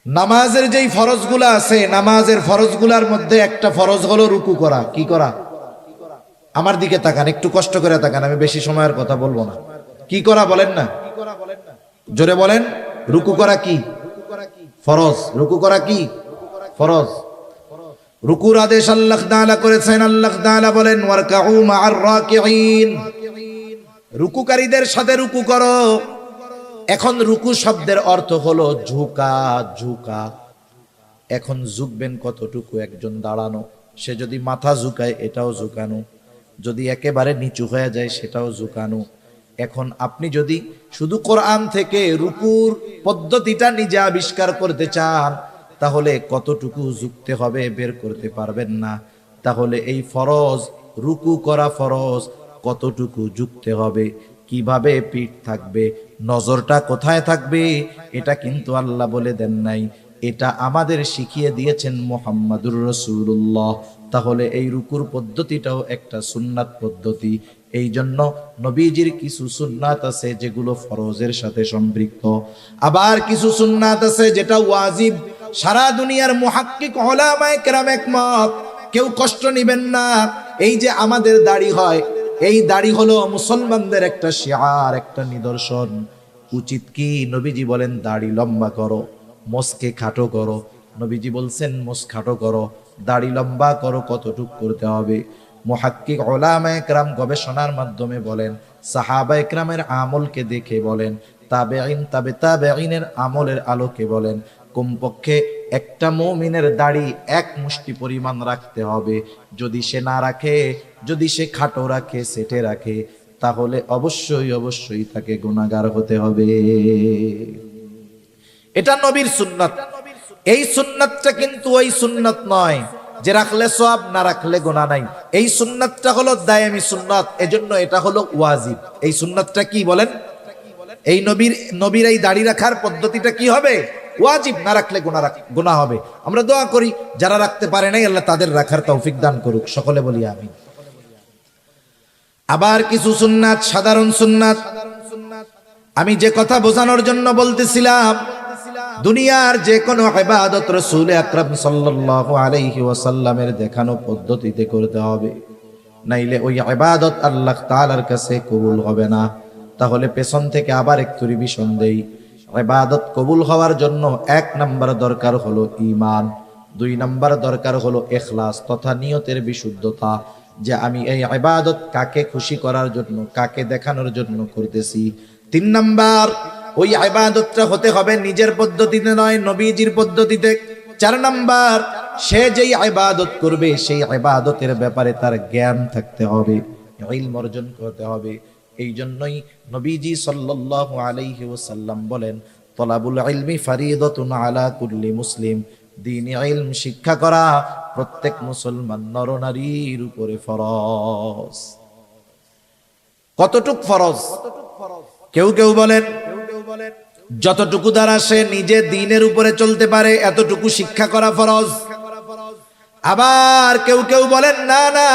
নামাজের যেই ফরজগুলা আছে, নামাজের ফরজগুলার মধ্যে একটা ফরজ হলো রুকু করা। কি করা? আমার দিকে তাকান, একটু কষ্ট করে তাকান, আমি বেশি সময়ের কথা বলবো না। কি করা বলেন না, জোরে বলেন। রুকু করা কি ফরজ? রুকু করা কি ফরজ? রুকুর আদেশ আল্লাহ তাআলা করেছেন। আল্লাহ তাআলা বলেন, ওয়ারকাউ মা'আর রাকিঈন, রুকুকারীদের সাথে রুকু করো। এখন রুকু শব্দের অর্থ হলো ঝুঁকা, ঝুঁকা। এখন ঝুঁকবেন কতটুকু? একজন দাঁড়ানো, সে যদি মাথা ঝুঁকায় এটাও ঝুঁকানো, যদি একেবারে নিচু হয়ে যায় সেটাও ঝুঁকানো। এখন আপনি যদি শুধু কোরআন থেকে রুকুর পদ্ধতিটা নিজে আবিষ্কার করতে চান, তাহলে কতটুকু ঝুঁকতে হবে বের করতে পারবেন না। তাহলে এই ফরজ, রুকু করা ফরজ, কতটুকু ঝুঁকতে হবে, কিভাবে পিঠ থাকবে, নজরটা কোথায় থাকবে, এটা কিন্তু আল্লাহ বলে দেন নাই, এটা আমাদের শিখিয়ে দিয়েছেন মুহাম্মাদুর রাসূলুল্লাহ। তাহলে এই রুকুর পদ্ধতিটাও একটা সুন্নাত পদ্ধতি। এই জন্য নবীজির কিছু সুন্নাত আছে যেগুলো ফরজের সাথে সম্পৃক্ত, আবার কিছু সুন্নাত আছে যেটা ওয়াজিব। সারা দুনিয়ার মুহাক্কিক উলামায়ে কেরাম একমত, কেউ কষ্ট নেবেন না। এই যে আমাদের দাড়ি হয়, এই দাড়ি হলো মুসলমানদের একটা শিআর, একটা নিদর্শন। উচিত কি? নবীজি বলেন দাড়ি লম্বা করো, মোসকে খাটো করো। নবীজি বলছেন মোস খাটো করো, দাড়ি লম্বা করো। কতটুক করতে হবে? মুহাক্কিক উলামায়ে কেরাম গবেষণার মাধ্যমে বলেন, সাহাবায়ে কেরামের আমলকে দেখে বলেন, তাবেঈন, তাবেঈনের আমলের আলোকে বলেন, কমপক্ষে একটা মুমিনের দাড়ি 1 মুষ্টি পরিমাণ রাখতে হবে। যদি সে না রাখে, যদি সে খাটো রাখে, সেটে রাখে, তাহলে অবশ্যই অবশ্যই তাকে গুনাহগার হতে হবে। এটা নবীর সুন্নাত। এই সুন্নাতটা কিন্তু ওই সুন্নাত নয় যে রাখলে সওয়াব, না রাখলে গুনাহ নাই। এই সুন্নাতটা হলো দায়েমি সুন্নাত, এজন্য এটা হলো ওয়াজিব। এই সুন্নাতটা কি বলেন? এই নবীর এই দাড়ি রাখার পদ্ধতিটা কি হবে? ওয়াজিব। না রাখলে গুনাহ হবে। আমরা দোয়া করি যারা রাখতে পারে নাই আল্লাহ তাদের রাখার তৌফিক দান করুক। সকলে বলি আমিন। আবার কিছু সুন্নাত, সাধারণ সুন্নাত, আমি যে কথা বোঝানোর জন্য বলতেছিলাম, দুনিয়ার যে কোনো ইবাদত রাসূল আকরাম সাল্লাল্লাহু আলাইহি ওয়াসাল্লামের দেখানো পদ্ধতিতে করতে হবে, নাইলে ওই ইবাদত আল্লাহ তাআলার কাছে কবুল হবে না। তাহলে পেছন থেকে আবার একটু রিভিশন দেই। ইবাদত কবুল হওয়ার জন্য 1 নাম্বার দরকার হলো ঈমান, 2 নাম্বার দরকার হলো ইখলাস তথা নিয়তের বিশুদ্ধতা, যে আমি এই ইবাদত কাকে খুশি করার জন্য, কাকে দেখানোর জন্য করতেছি। 3 নাম্বার, ওই ইবাদতটা হতে হবে নিজের পদ্ধতিতে নয়, নবীজির পদ্ধতিতে। 4 নাম্বার, সে যেই ইবাদত করবে সেই ইবাদতের ব্যাপারে তার জ্ঞান থাকতে হবে, ইলম অর্জন করতে হবে। এই জন্যই নবীজি সাল্লাল্লাহু আলাইহি ওয়াসাল্লাম বলেন, তলাবুল ইলমি ফারিদাতুন আলা কুল্লি মুসলিম, দ্বীনি ইলম শিক্ষা করা প্রত্যেক মুসলমান নরনারীর উপরে ফরজ। কতটুক ফরজ? কেউ কেউ বলেন যতটুকু দ্বারা সে নিজে দ্বীনের উপরে চলতে পারে এতটুকু শিক্ষা করা ফরজ। আবার কেউ কেউ বলেন না না,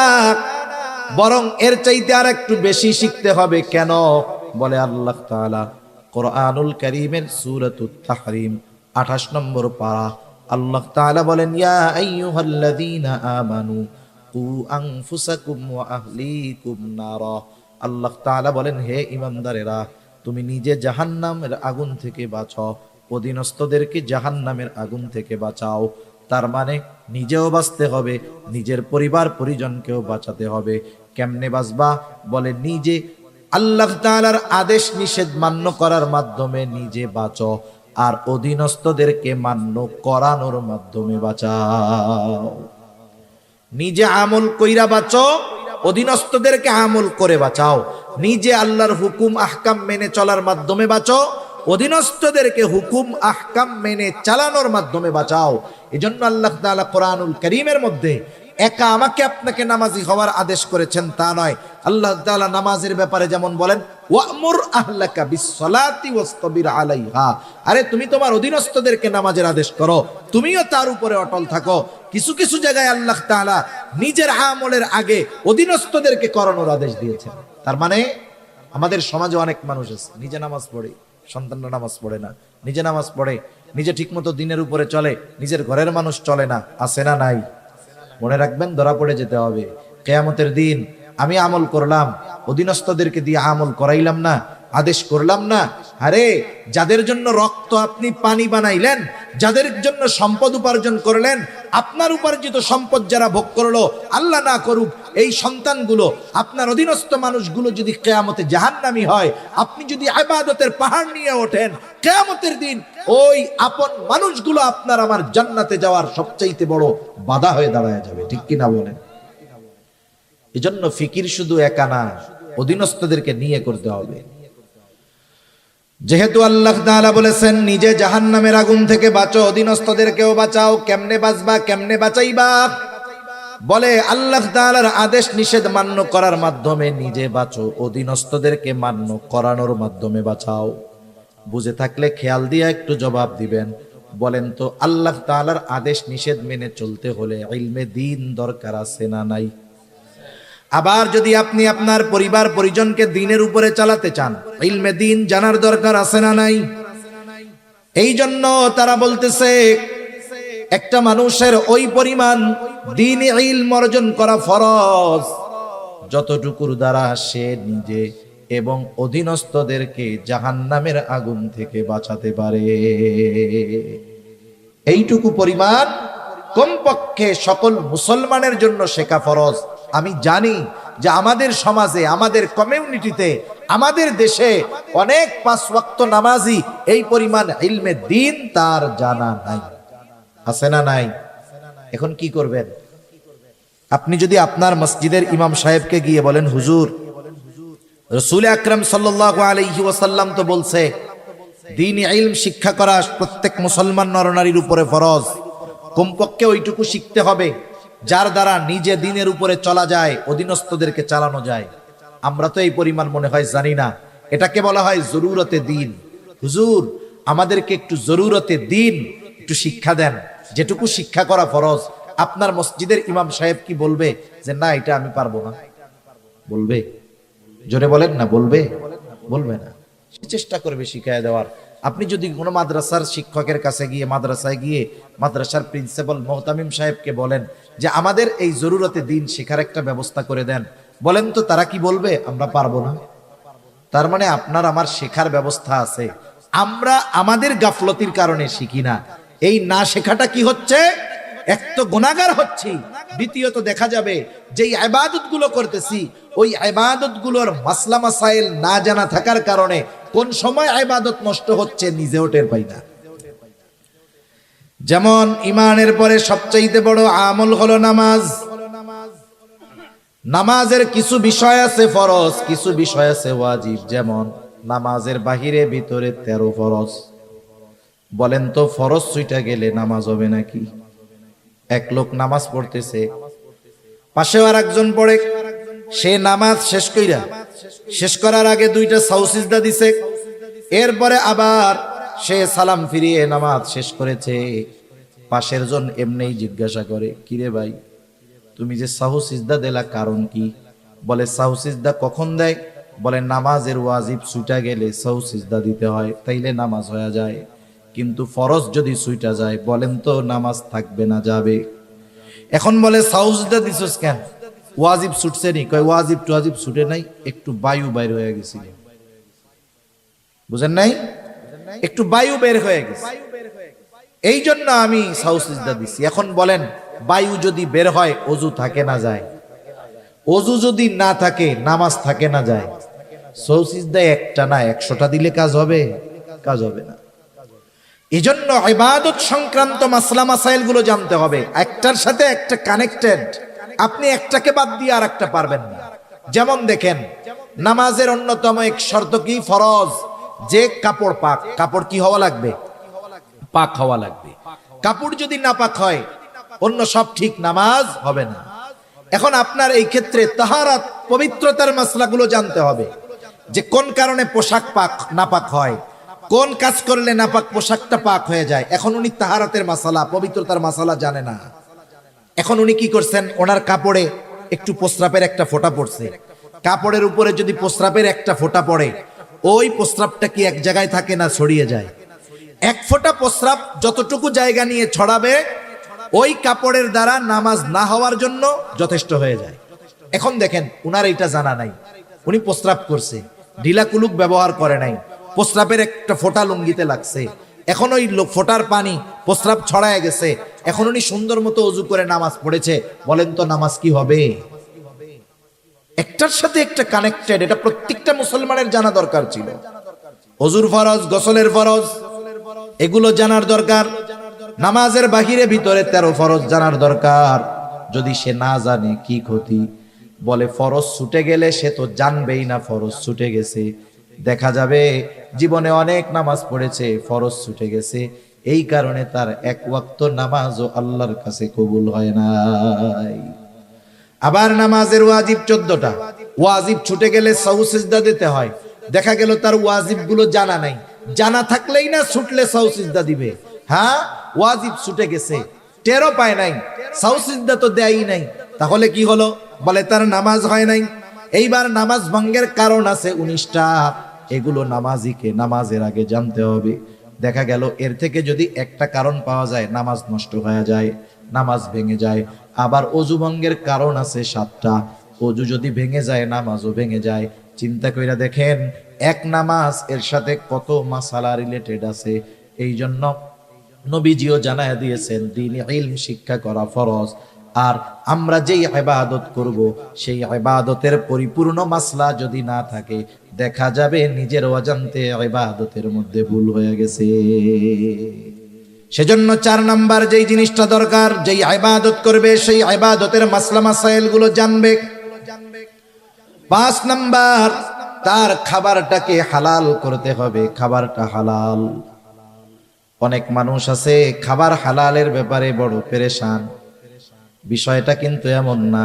বরং এর চাইতে আর একটু বেশি শিখতে হবে। কেন? বলে আল্লাহ তাআলা কোরআনুল কারীমের সূরাতুত তাহরিম 28 নম্বর পারা আল্লাহ তাআলা বলেন, ইয়া আইয়ুহাল্লাযীনা আমানু কু আনফুসাকুম ওয়া আহলিকুম নারা। আল্লাহ তাআলা বলেন, হে ঈমানদারেরা, তুমি নিজে জাহান্নামের আগুন থেকে বাঁচাও, অধীনস্থদেরকে জাহান্নামের আগুন থেকে বাঁচাও। তার মানে নিজেও বাঁচতে হবে, নিজের পরিবার পরিজনকেও বাঁচাতে হবে। কেমনে বাঁচবা? বলে নিজে আল্লাহ তাআলার আদেশ নিষেধ মান্য করার মাধ্যমে নিজে বাঁচো, আর অধীনস্থদেরকে মান্য করানোর মাধ্যমে বাঁচাও। নিজে আমল কইরা বাঁচো, অধীনস্থদেরকে আমল করে বাঁচাও। নিজে আল্লাহর হুকুম আহকাম মেনে চলার মাধ্যমে বাঁচো, অধীনস্থদেরকে হুকুম আহকাম মেনে চালানোর মাধ্যমে বাঁচাও। এজন্য আল্লাহ তাআলা কোরআনুল কারীমের মধ্যে একা আমাকে আপনাকে নামাজি হওয়ার আদেশ করেছেন তা নয়। আল্লাহ তাআলা নামাজের ব্যাপারে যেমন বলেন, ওয়ামুর আহলাকা বিসসালাতি ওয়াসতাবির আলাইহা, আরে তুমি তোমার অধীনস্থদেরকে নামাজের আদেশ করো, তুমিও তার উপরে অটল থাকো। কিছু কিছু জায়গায় আল্লাহ তাআলা নিজের আমলের আগে অধীনস্থদেরকে করানোর আদেশ দিয়েছেন। তার মানে আমাদের সমাজে অনেক মানুষ আছে নিজে নামাজ পড়ে, সন্তানরা নামাজ পড়ে না, নিজে নামাজ পড়ে, নিজে ঠিকমতো দিনের উপরে চলে, নিজের ঘরের মানুষ চলে না। আছে না নাই? মনে রাখবেন, ধরা পড়ে যেতে হবে কিয়ামতের দিন। আমি আমল করলাম, অধীনস্থদেরকে দিয়ে আমল করাইলাম না, আদেশ করলাম না। আরে যাদের জন্য রক্ত আপনি পানি বানাইলেন, যাদের জন্য সম্পদ উপার্জন করলেন, আপনার উপার্জিত সম্পদ যারা ভোগ করলো, আল্লাহ না করুক এই সন্তানগুলো, আপনার অধীনস্থ মানুষগুলো যদি কিয়ামতে জাহান্নামী হয়, আপনি যদি ইবাদতের পাহাড় নিয়ে ওঠেন, কিয়ামতের দিন ওই আপন মানুষগুলো আপনার আমার জান্নাতে যাওয়ার সবচাইতে বড় বাধা হয়ে দাঁড়ায় যাবে। ঠিক কি না বলেন? এজন্য ফিকির শুধু একা না, অধীনস্থদেরকে নিয়ে করতে হবে। যেহেতু আল্লাহ তাআলা বলেছেন নিজে জাহান্নামের আগুন থেকে বাঁচো, অধীনস্থদেরকেও বাঁচাও। কেমনে বাঁচবা, কেমনে বাঁচাইবা? বলে আল্লাহ তাআলার আদেশ নিষেধ মান্য করার মাধ্যমে নিজে বাঁচো, অধীনস্থদেরকে মান্য করানোর মাধ্যমে বাঁচাও। বুঝে থাকলে খেয়াল দিয়ে একটু জবাব দিবেন। বলেন তো, আল্লাহ তাআলার আদেশ নিষেধ মেনে চলতে হলে ইলমে দ্বীন দরকার আছে না নাই? আবার যদি আপনি আপনার পরিবার পরিজনকে দ্বীনের উপরে চালাতে চান, ইলমে দ্বীন জানার দরকার আছে না নাই? এই জন্য তারা বলতেছে একটা মানুষের ওই পরিমাণ দ্বীনি ইলম অর্জন করা ফরজ যতটুকুর দ্বারা সে নিজে এবং অধীনস্থদেরকে জাহান্নামের আগুন থেকে বাঁচাতে পারে। এইটুকু পরিমাণ কমপক্ষে সকল মুসলমানের জন্য শেখা ফরজ। আমি জানি যে আমাদের সমাজে, আমাদের কমিউনিটিতে, আমাদের দেশে অনেক পাঁচ ওয়াক্ত নামাজি এই পরিমাণ ইলমে দ্বীন তার জানা নাই। আছে না নাই? এখন কি করবেন? আপনি যদি আপনার মসজিদের ইমাম সাহেবকে গিয়ে বলেন, হুজুর, রাসূল আকরাম সাল্লাল্লাহু আলাইহি ওয়াসাল্লাম তো বলছে দ্বীনি ইলম শিক্ষা করা প্রত্যেক মুসলমান নরনারীর উপরে ফরজ, কমপক্ষে ওইটুকু শিখতে হবে যার দ্বারা নিজে দ্বীনের উপরে চলা যায়, অধীনস্থদেরকে চালানো যায়। আমরা তো এই পরিমাণ মনে হয় জানি না। এটাকে বলা হয় জরুরতে দ্বীন। হুজুর, আমাদেরকে একটু জরুরতে দ্বীন একটু শিক্ষা দেন, যেটুকু শিক্ষা করা ফরজ। আপনার মসজিদের ইমাম সাহেব কি বলবে যে না এটা আমি পারবো না? বলবে? জোরে বলেন না, বলবে? বলবে না। সে চেষ্টা করবে শিখায় দেওয়ার। আপনি যদি কোনো মাদ্রাসার শিক্ষকের কাছে গিয়ে, মাদ্রাসায় গিয়ে মাদ্রাসার প্রিন্সিপাল মোহতামিম সাহেবকে বলেন যে আমাদের এই জরুরতে দ্বীন শেখার একটা ব্যবস্থা করে দেন, বলেন তো তারা কি বলবে? আমরা পারবো না। তার মানে আপনার আমার শেখার ব্যবস্থা আছে, আমরা আমাদের গাফলতির কারণে শিখি না। এই না শেখাটা কি হচ্ছে? এক তো গুনাহগার হচ্ছি, দ্বিতীয়ত দেখা যাবে যে ইবাদত গুলো করতেছি ওই ইবাদত গুলোর মাসলা মাসাইল না জানা থাকার কারণে কোন সময় ইবাদত নষ্ট হচ্ছে নিজেও টের পাই না। যেমন ইমানের পরে সবচেয়ে বড় আমল হলো নামাজ। নামাজের কিছু বিষয় আছে ফরজ, কিছু বিষয় আছে ওয়াজিব। যেমন নামাজের বাহিরে ভিতরে 13 ফরজ। বলেন তো ফরজ ছুইটা গেলে নামাজ হবে নাকি? এক লোক নামাজ পড়তেছে, পাশেও আর একজন পড়ে, সে নামাজ শেষ করার আগে 2টা সাউ সিজদা দিছে, এরপরে আবার সে সালাম ফিরিয়ে নামাজ শেষ করেছে। পাশের জন এমনিই জিজ্ঞাসা করে, কিরে ভাই, তুমি যে সাহু সিজদা দিলা কারণ কি? বলে সাহু সিজদা কখন দেয়? বলে নামাজের ওয়াজিব ছুটা গেলে সাহু সিজদা দিতে হয়, তাইলে নামাজ হয়ে যায়। কিন্তু ফরজ যদি ছুইটা যায় বলেন তো নামাজ থাকবে না যাবে? এখন বলে সাউজদা দিছস কেন, ওয়াজিব ছুটছে নি? কয় ওয়াজিব টুয়াজিব ছুটে নাই, একটু বায়ু বাইর হয়ে গেছিল। বুঝেন নাই? একটু বায়ু বের হয়ে গেছে, এই জন্য আমি সাউজদা দিছি। এখন বলেন বায়ু যদি বের হয় ওযু থাকে না যায়? ওযু যদি না থাকে নামাজ থাকে না যায়? সাউজদা একটা না 100টা দিলে কাজ হবে? কাজ হবে না। এজন্য ইবাদত সংক্রান্ত মাসলা মাসাইল গুলো জানতে হবে, একটার সাথে একটা কানেক্টেড। আপনি একটাকে বাদ দিয়ে আর একটা পারবেন না। যেমন দেখেন, নামাজের অন্যতম এক শর্ত কি? ফরজ যে কাপড় পাক। কাপড় কি হওয়া লাগবে? পাক হওয়া লাগবে। কাপড় যদি না পাক হয় অন্য সব ঠিক, নামাজ হবে না। এখন আপনার এই ক্ষেত্রে তাহারাত পবিত্রতার মাসলাগুলো জানতে হবে, যে কোন কারণে পোশাক পাক নাপাক হয়, কোন কাজ করলে নাপাক পোশাকটা পাক হয়ে যায়। এখন উনি তাহারাতের মাসালা, পবিত্রতার মাসালা জানে না। এখন উনি কি করছেন, ওনার কাপড়ে একটু প্রস্রাবের একটা ফোঁটা পড়ছে। কাপড়ের উপরে যদি প্রস্রাবের একটা ফোঁটা পড়ে, ওই প্রস্রাবটা কি এক জায়গায় থাকে না ছড়িয়ে যায়? এক ফোঁটা প্রস্রাব যতটুকু জায়গা নিয়ে ছড়াবে ওই কাপড়ের দ্বারা নামাজ না হওয়ার জন্য যথেষ্ট হয়ে যায়। এখন দেখেন উনার এটা জানা নাই, উনি প্রস্রাব করছে, ঢিলা কুলুক ব্যবহার করে নাই, প্রস্রাবের একটা ফোঁটা লুঙ্গিতে লাগছে, এখন ওই ফোঁটার পানি প্রস্রাব ছড়ায় গেছে, এখন উনি সুন্দর মতো ওযু করে নামাজ পড়েছে, বলেন তো নামাজ কি হবে? একটার সাথে একটা কানেক্টেড, এটা প্রত্যেকটা মুসলমানের জানা দরকার ছিল। ওযুর ফরজ, গোসলের ফরজ, এগুলো জানার দরকার। নামাজের বাহিরে ভিতরে 13 ফরজ জানার দরকার। যদি সে না জানে কি ক্ষতি? বলে ফরজ ছুটে গেলে সে তো জানবেই না ফরজ ছুটে গেছে। দেখা যাবে জীবনে অনেক নামাজ পড়েছে, ফরজ ছুটে গেছে, এই কারণে তার এক ওয়াক্ত নামাজও আল্লাহর কাছে কবুল হয় নাই। আবার নামাজের ওয়াজিব 14টা, ওয়াজিব ছুটে গেলে সাহু সিজদা দিতে হয়। দেখা গেল তার ওয়াজিব গুলো জানা নাই, জানা থাকলেই না ছুটলে সাহু সিজদা দিবে। হ্যাঁ, ওয়াজিব ছুটে গেছে, টেরও পায় নাই, সাহু সিজদা তো দেয়ই নাই, তাহলে কি হলো? বলে তার নামাজ হয় নাই। এইবার নামাজ ভঙ্গের কারণ আছে 19টা, এগুলো নামাজিকে নামাজের আগে জানতে হবে। দেখা গেল এর থেকে যদি একটা কারণ পাওয়া যায় নামাজ নষ্ট হয়ে যায়, নামাজ ভেঙে যায়। আবার অজু ভঙ্গের কারণ আছে 7টা, অজু যদি ভেঙে যায় নামাজও ভেঙে যায়। চিন্তা কইরা দেখেন এক নামাজ এর সাথে কত মাসালা রিলেটেড আছে। এই জন্য নবীজিও জানায়া দিয়েছেন দ্বীনি ইলম শিক্ষা করা ফরজ। আর আমরা যেই ইবাদত করব সেই ইবাদতের পরিপূর্ণ মাসলা যদি না থাকে, দেখা যাবে নিজের অজান্তে ইবাদতের মধ্যে ভুল হয়ে গেছে। সেজন্য 4 নাম্বার যেই জিনিসটা দরকার, যেই ইবাদত করবে সেই ইবাদতের মাসলা মাসাইল গুলো জানবে। 5 নাম্বার, তার খাবারটাকে হালাল করতে হবে, খাবারটা হালাল। অনেক মানুষ আছে খাবার হালালের ব্যাপারে বড় পেরেশান। বিষয়টা কিন্তু এমন না,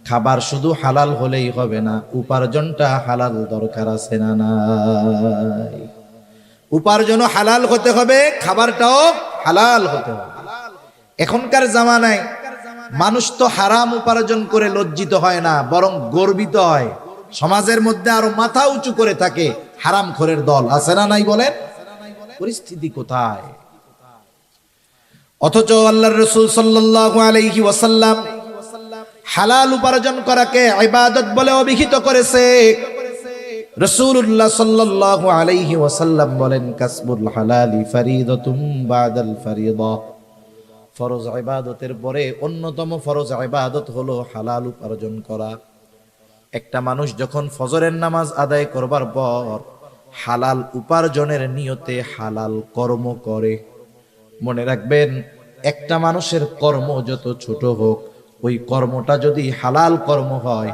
খাবার শুধু হালাল হলেই হবে না, উপার্জনটা হালাল দরকার আছে না নাই? উপার্জনও হালাল হতে হবে, খাবারটাও হালাল হতে হবে। এখনকার জামানায় মানুষ তো হারাম উপার্জন করে লজ্জিত হয় না, বরং গর্বিত হয়। সমাজের মধ্যে আরো মাথা উঁচু করে থাকে হারামখোরের দল, আছে না নাই বলেন? পরিস্থিতি কোথায়? অথচ আল্লাহর রাসূল সাল্লাল্লাহু আলাইহি ওয়াসাল্লাম হালাল উপার্জন করাকে ইবাদত বলে অভিহিত করেছে। রাসূলুল্লাহ সাল্লাল্লাহু আলাইহি ওয়াসাল্লাম বলেন, কাসবুল হালালি ফরিদাতুম বাদাল ফরিদা। ফরজ ইবাদতের পরে অন্যতম ফরজ ইবাদত হলো হালাল উপার্জন করা। একটা মানুষ যখন ফজরের নামাজ আদায় করবার পর হালাল উপার্জনের নিয়তে হালাল কর্ম করে, মনে রাখবেন একটা মানুষের কর্ম যত ছোট হোক, ওই কর্মটা যদি হালাল কর্ম হয়,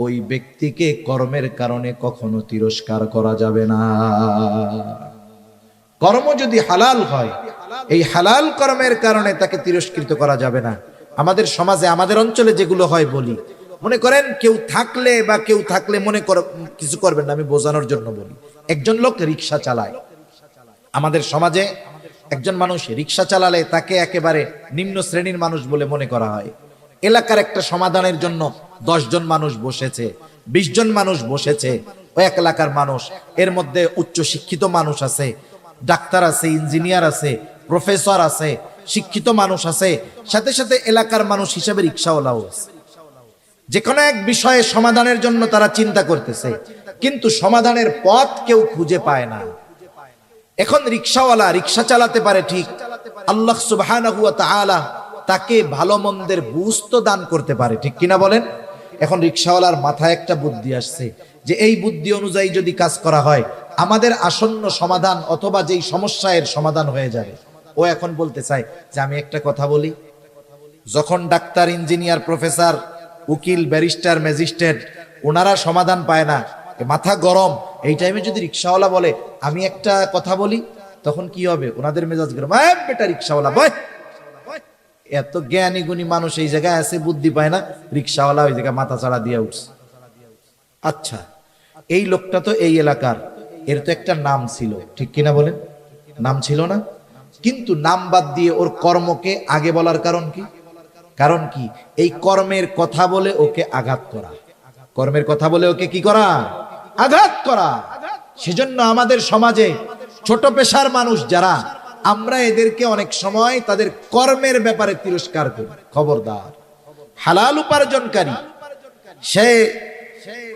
ওই ব্যক্তিকে কর্মের কারণে কখনো তিরস্কার করা যাবে না। কর্ম যদি হালাল হয়, এই হালাল কর্মের কারণে তাকে তিরস্কৃত করা যাবে না। আমাদের সমাজে, আমাদের অঞ্চলে যেগুলো হয় বলি, মনে করেন কেউ থাকলে মনে কিছু করবেন না, আমি বোঝানোর জন্য বলি। একজন লোক রিক্সা চালায়, আমাদের সমাজে একজন মানুষ রিক্সা চালালে তাকে একেবারে নিম্ন শ্রেণীর মানুষ বলে মনে করা হয়। এলাকার একটা সমাধানের জন্য 10 জন মানুষ বসেছে, 20 জন মানুষ বসেছে, ওই এক এলাকার মানুষ, এর মধ্যে উচ্চ শিক্ষিত মানুষ আছে, ডাক্তার আছে, ইঞ্জিনিয়ার আছে, প্রফেসর আছে, শিক্ষিত মানুষ আছে, সাথে সাথে এলাকার মানুষ হিসেবে রিক্সাওয়ালাও আছে। যে কোনো এক বিষয়ে সমাধানের জন্য তারা চিন্তা করতেছে, কিন্তু সমাধানের পথ কেউ খুঁজে পায় না। এখন রিক্সাওয়ালা রিক্সা চালাতে পারে ঠিক, আল্লাহ সুবহানাহু ওয়া তাআলা তাকে ভালো মন্দের বুঝ তো দান করতে পারে, ঠিক কিনা বলেন? এখন রিক্সাওয়ালার মাথায় একটা বুদ্ধি আসছে যে এই বুদ্ধি অনুযায়ী যদি কাজ করা হয় আমাদের আসন্ন সমাধান অথবা যেই সমস্যার সমাধান হয়ে যাবে। ও এখন বলতে চায় যে আমি একটা কথা বলি, যখন ডাক্তার, ইঞ্জিনিয়ার, প্রফেসর, উকিল, ব্যারিস্টার, ম্যাজিস্ট্রেট ওনারা সমাধান পায় না, মাথা গরম, এই টাইমে যদি রিক্সাওয়ালা বলে আমি একটা কথা বলি, তখন কি হবে? ওনাদের মেজাজ গরম, বেটা রিক্সাওয়ালা বয়। এত জ্ঞানী গুণী মানুষ এই জায়গায় আছে, বুদ্ধি পায় না, রিক্সাওয়ালা ওই জায়গায় মাথা চাড়া দিয়ে উঠছে। আচ্ছা, এই লোকটা তো এই এলাকার, এর তো একটা নাম ছিল, ঠিক কিনা বলেন? নাম ছিল না? কিন্তু নাম বাদ দিয়ে ওর কর্মকে আগে বলার কারণ কি? কারণ কি? এই কর্মের কথা বলে ওকে আঘাত করা, কর্মের কথা বলে ওকে কি করা? আঘাত করা। সেজন্য আমাদের সমাজে ছোট পেশার মানুষ যারা, আমরা এদেরকে অনেক সময় তাদের কর্মের ব্যাপারে তিরস্কার করি। খবরদার, হালাল উপার্জনকারী, সে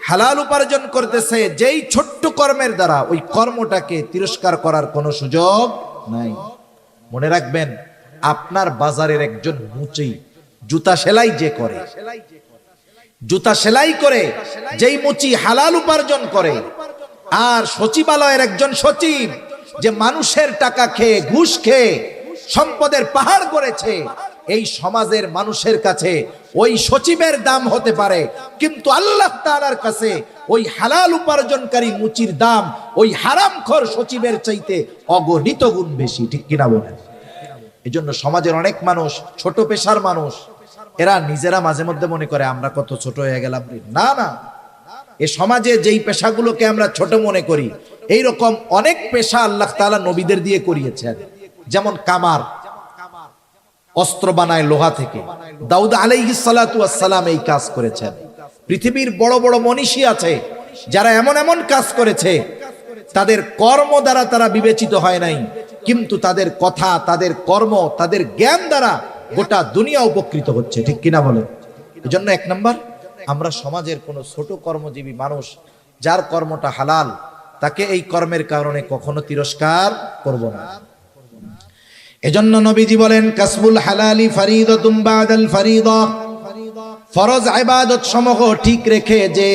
হালাল উপার্জন করতেছে, যেই ছোট্ট কর্মের দ্বারা ওই কর্মটাকে তিরস্কার করার কোনো সুযোগ নাই। মনে রাখবেন, আপনার বাজারের একজন মুচি জুতা সেলাই যে করে, জুতা সেলাই করে যেই মুচি হালাল উপার্জন করে, আর সচিবালয়ের একজন সচিব যে মানুষের টাকা খেয়ে, ঘুষ খেয়ে সম্পদের পাহাড় করেছে, এই সমাজের মানুষের কাছে ওই সচিবের দাম হতে পারে, কিন্তু আল্লাহ তাআলার কাছে ওই হালাল উপার্জনকারী মুচির দাম ওই হারামখোর সচিবের চাইতে অগণিত গুণ বেশি, ঠিক কিনা বলেন? এজন্য সমাজের অনেক মানুষ, ছোট পেশার মানুষ, এরা নিজেরা মাঝে মধ্যে মনে করে আমরা কত ছোট হয়ে গেলাম। না না, এ সমাজে যেই পেশাগুলোকে আমরা ছোট মনে করি, এইরকম অনেক পেশা আল্লাহ তাআলা নবীদের দিয়ে করিয়েছেন। যেমন কামার, অস্ত্র বানায় লোহা থেকে, দাউদ আলাইহিস সালাতু ওয়াস সালাম এই কাজ করেছেন। পৃথিবীর বড় বড় মনীষী আছে যারা এমন এমন কাজ করেছে, তাদের কর্ম দ্বারা তারা বিবেচিত হয় নাই, কিন্তু তাদের কথা, তাদের কর্ম, তাদের জ্ঞান দ্বারা গোটা দুনিয়া উপকৃত হচ্ছে, ঠিক কিনা বলেন? এজন্য এক নাম্বার, আমরা সমাজের কোনো ছোট কর্মজীবী মানুষ যার কর্মটা হালাল, তাকে এই কর্মের কারণে কখনো তিরস্কার করব না। এজন্য নবীজি বলেন, কাসবুল হালালি ফরিদাতুম বাদাল ফরিদা, ফরজ ইবাদত সমূহ ঠিক রেখে যে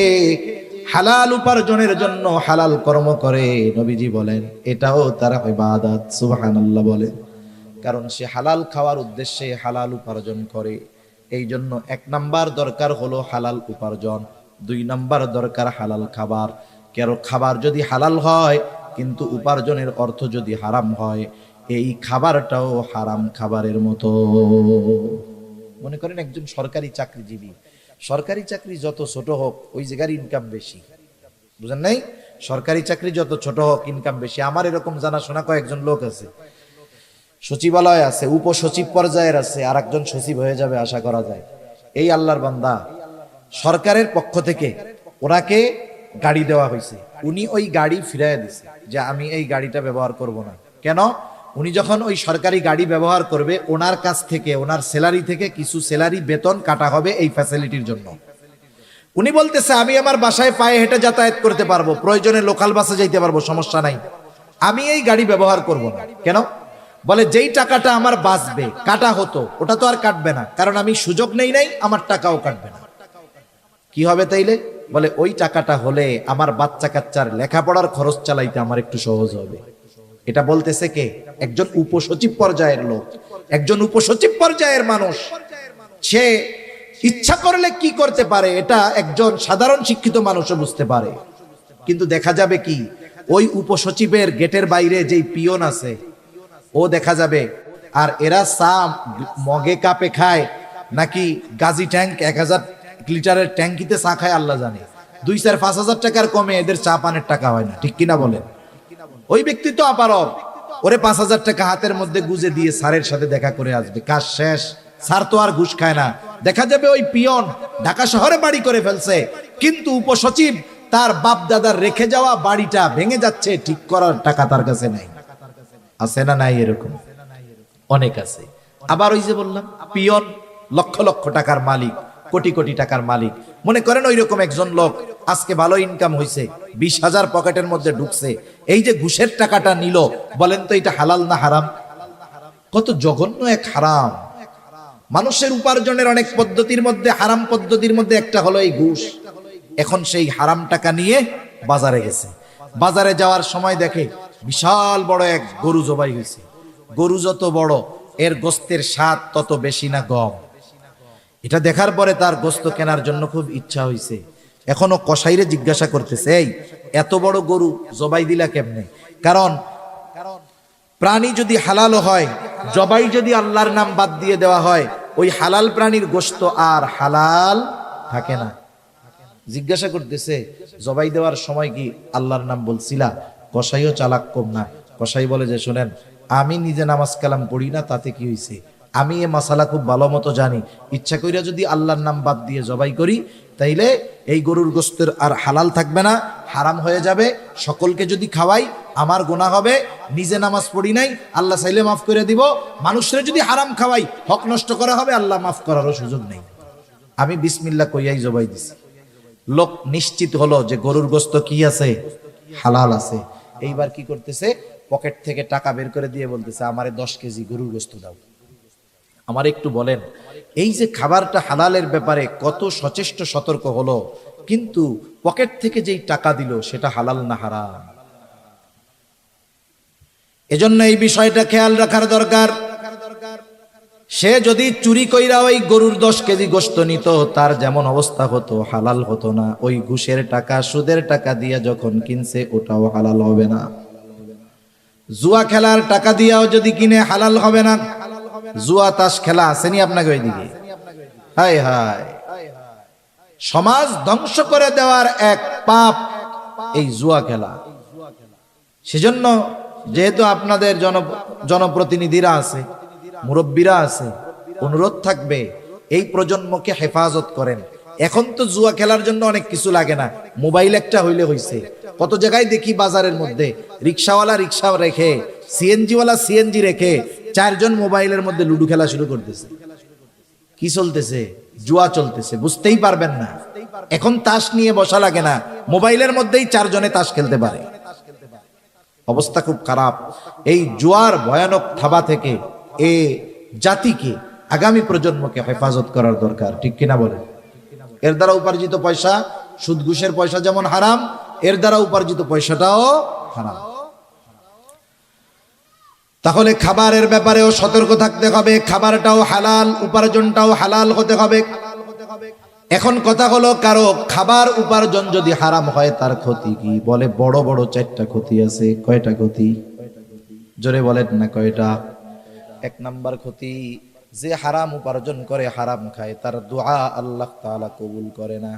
হালাল উপার্জনের জন্য হালাল কর্ম করে, নবীজি বলেন এটাও তার ইবাদত। সুবহানাল্লাহ বলে, কারণ সে হালাল খাওয়ার উদ্দেশ্যে হালাল উপার্জন করে। এই জন্য এক নাম্বার দরকার হলো হালাল উপার্জন, দুই নাম্বার দরকার হালাল খাবার। কারো খাবার যদি হালাল হয় কিন্তু উপার্জনের অর্থ যদি হারাম হয়, এই খাবারটাও হারাম খাবারের মতো। মনে করেন একজন সরকারি চাকরিজীবী, সরকারি চাকরি যত ছোট হোক ওই জায়গার ইনকাম বেশি, বুঝেন নাই? সরকারি চাকরি যত ছোট হোক ইনকাম বেশি। আমার এরকম জানাশোনা কয়েকজন লোক আছে, সচিবালয় আছে, উপসচিব পর্যায়ের আছে, আর একজন সচিব হয়ে যাবে আশা করা যায়। এই আল্লাহর বান্দা, সরকারের পক্ষ থেকে ওনাকে গাড়ি দেওয়া হয়েছে, উনি ওই গাড়ি ফিরাইয়া দিছে যে আমি এই গাড়িটা ব্যবহার করব না। কেন? উনি যখন ওই সরকারি গাড়ি ব্যবহার করবে, ওনার কাছ থেকে, ওনার স্যালারি থেকে কিছু স্যালারি বেতন কাটা হবে এই ফ্যাসিলিটির জন্য। উনি বলতেছে আমি আমার বাসায় পায়ে হেঁটে যাতায়াত করতে পারবো, প্রয়োজনে লোকাল বাসে যাইতে পারবো, সমস্যা নাই, আমি এই গাড়ি ব্যবহার করব না। কেন? বলে যেই টাকাটা আমার বাঁচবে, কাটা হতো, ওটা তো আর কাটবে না, কারণ আমি সুযোগ নেই নাই, আমার টাকাও কাটবে না। কি হবে তাইলে? বলে ওই টাকাটা হলে আমার বাচ্চা কাচ্চার লেখাপড়ার খরচ চালাইতে আমার একটু সহজ হবে। এটা বলতেছে কে? একজন উপসচিব পর্যায়ের লোক, একজন উপসচিব পর্যায়ের মানুষ। সে ইচ্ছা করলে কি করতে পারে এটা একজন সাধারণ শিক্ষিত মানুষও বুঝতে পারে। কিন্তু দেখা যাবে কি, ওই উপসচিবের গেটের বাইরে যেই পিয়ন আছে ও দেখা যাবে, আর এরা চা মগে কাপে খায় নাকি গাজি ট্যাঙ্ক 1000 লিটারের ট্যাঙ্কিতে চা খায় আল্লাহ জানে। 2-4-5 হাজার টাকার কমে এদের চা পানের টাকা হয় না, ঠিক কিনা বলেন? ওই ব্যক্তি তো আপারব, ওরে 5,000 টাকা হাতের মধ্যে গুজে দিয়ে স্যারের সাথে দেখা করে আসবে, কাজ শেষ। স্যার তো আর ঘুষ খায় না। দেখা যাবে ওই পিয়ন ঢাকা শহরে বাড়ি করে ফেলছে, কিন্তু উপসচিব তার বাপ দাদার রেখে যাওয়া বাড়িটা ভেঙে যাচ্ছে, ঠিক করার টাকা তার কাছে নাই। আছে না নাই? এরকম অনেক আছে। আবার ওই যে বললাম পিয়ন, লক্ষ লক্ষ টাকার মালিক, কোটি কোটি টাকার মালিক, মনে করেন ওই রকম একজন লোক আজকে ভালো ইনকাম হয়েছে, 20,000 পকেটের মধ্যে ঢুকছে, এই যে ঘুষের টাকাটা নিল, বলেন তো এটা হালাল না হারাম? কত জঘন্য এক হারাম। মানুষের উপার্জনের অনেক পদ্ধতির মধ্যে হারাম পদ্ধতির মধ্যে একটা হলো এই ঘুষ। এখন সেই হারাম টাকা নিয়ে বাজারে গেছে, বাজারে যাওয়ার সময় দেখে বিশাল বড় এক গরু জবাই হয়েছে। গরু যত বড় এর গোস্তের স্বাদ তত বেশি না কম? এটা দেখার পরে তার গোস্ত কেনার জন্য খুব ইচ্ছা হয়েছে। এখনো কসাইরে জিজ্ঞাসা করতেছে, এই এত বড় গরু জবাই দিলা কেমনে? কারণ প্রাণী যদি হালাল হয়, জবাই যদি আল্লাহর নাম বাদ দিয়ে দেওয়া হয়, ওই হালাল প্রাণীর গোস্ত আর হালাল থাকে না। জিজ্ঞাসা করতেছে, জবাই দেওয়ার সময় কি আল্লাহর নাম বলছিলা? কসাইও চালাক কম না। কসাই বলে যে, শোনেন, আমি নিজে নামাজ কালাম পড়ি না, তাতে কি হয়েছে? আমি এ মাসালা খুব ভালো মতো জানি। ইচ্ছা কইরা যদি আল্লাহর নাম বাদ দিয়ে জবাই করি, তাইলে এই গরুর গোস্তের আর হালাল থাকবে না, হারাম হয়ে যাবে। সকলকে যদি খাওয়াই আমার গুনাহ হবে। নিজে নামাজ পড়ি নাই, আল্লাহ চাইলে মাফ করে দিব। মানুষের যদি হারাম খাওয়াই, হক নষ্ট করা হবে, আল্লাহ মাফ করারও সুযোগ নেই। আমি বিসমিল্লাহ কইয়াই জবাই দিছি। লোক নিশ্চিত হলো যে গরুর গোস্ত কি আছে? হালাল আছে। এইবার কি করতেছে? পকেট থেকে টাকা বের করে দিয়ে বলতেছে, আমারে 10 কেজি গরুর গোস্ত দাও। আমার একটু বলেন, এই যে খাবারটা হালালের ব্যাপারে কত সচেষ্ট সতর্ক হলো, কিন্তু পকেট থেকে যেই টাকা দিল সেটা হালাল না হারাম? এজন্য এই বিষয়টা খেয়াল রাখার দরকার। সে যদি চুরি কইরা ওই গরুর 10 কেজি গোস্ত নিত, তার যেমন অবস্থা হতো, হালাল হতো না। ওই ঘুষের টাকা, সুদের টাকা দিয়ে যখন কিনছে, ওটাও হালাল হবে না। জুয়া খেলার টাকা দিয়াও যদি কিনে, হালাল হবে না। জুয়া তাস খেলা আসেনি আপনাকে ওইদিকে? হায় হায়, সমাজ ধ্বংস করে দেওয়ার এক পাপ এই জুয়া খেলা। সেজন্য যেহেতু আপনাদের জনপ্রতিনিধিরা আছে, মুরব্বীরা আছে, অনুরোধ থাকবে এই প্রজন্মকে হেফাজত করেন। এখন তো জুয়া খেলার জন্য অনেক কিছু লাগে না, মোবাইল একটা হইলে হইছে। কত জায়গায় দেখি বাজারের মধ্যে রিক্সাওয়ালা রিক্সা রেখে, সিএনজিওয়ালা সিএনজি রেখে 4 জন মোবাইলের মধ্যে লুডু খেলা শুরু করতেছে। কি চলতেছে? জুয়া চলতেছে, বুঝতেই পারবেন না। এখন তাস নিয়ে বসা লাগে না, মোবাইলের মধ্যেই 4 জনে তাস খেলতে পারে। অবস্থা খুব খারাপ। এই জুয়ার ভয়ানক থাবা থেকে এ জাতিকে, আগামী প্রজন্মকে হেফাজত করার দরকার, ঠিক কিনা বলেন? এর দ্বারা উপার্জিত পয়সা, সুদ ঘুষের পয়সা যেমন হারাম, এর দ্বারা উপার্জিত পয়সাটাও হারাম। তাহলে খাবারের ব্যাপারেও সতর্ক থাকতে হবে। খাবারটাও হালাল, উপার্জনটাও হালাল হতে হবে। এখন কথা হলো, কারো খাবার উপার্জন যদি হারাম হয়, তার ক্ষতি কি? বলে বড় বড় 4টা ক্ষতি আছে। কয়টা ক্ষতি? জোরে বলেন না কয়টা? 1 নাম্বার ক্ষতি, যে হারাম উপার্জন করে, হারাম খায়, তার দোয়া আল্লাহ তাআলা কবুল করে না।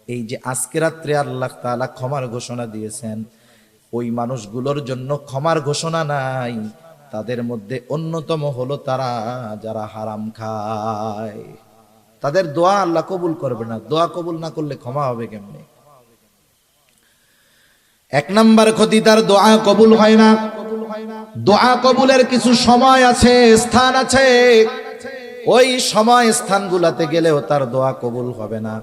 এই যে আজকে রাত্রে আল্লাহ তাআলা ক্ষমার ঘোষণা দিয়েছেন, ওই মানুষগুলোর জন্য ক্ষমার ঘোষণা নাই। তাদের মধ্যে অন্যতম হলো তারা যারা হারাম খায়। তাদের দোয়া আল্লাহ কবুল করবে না। দোয়া কবুল না করলে ক্ষমা হবে কেমনে? 1 নাম্বার ক্ষতি, তার দোয়া কবুল হয় না। দোয়া কবুলের কিছু সময় আছে, স্থান আছে। ওই সময় স্থানগুলাতে গেলেও তার দোয়া কবুল হবে না।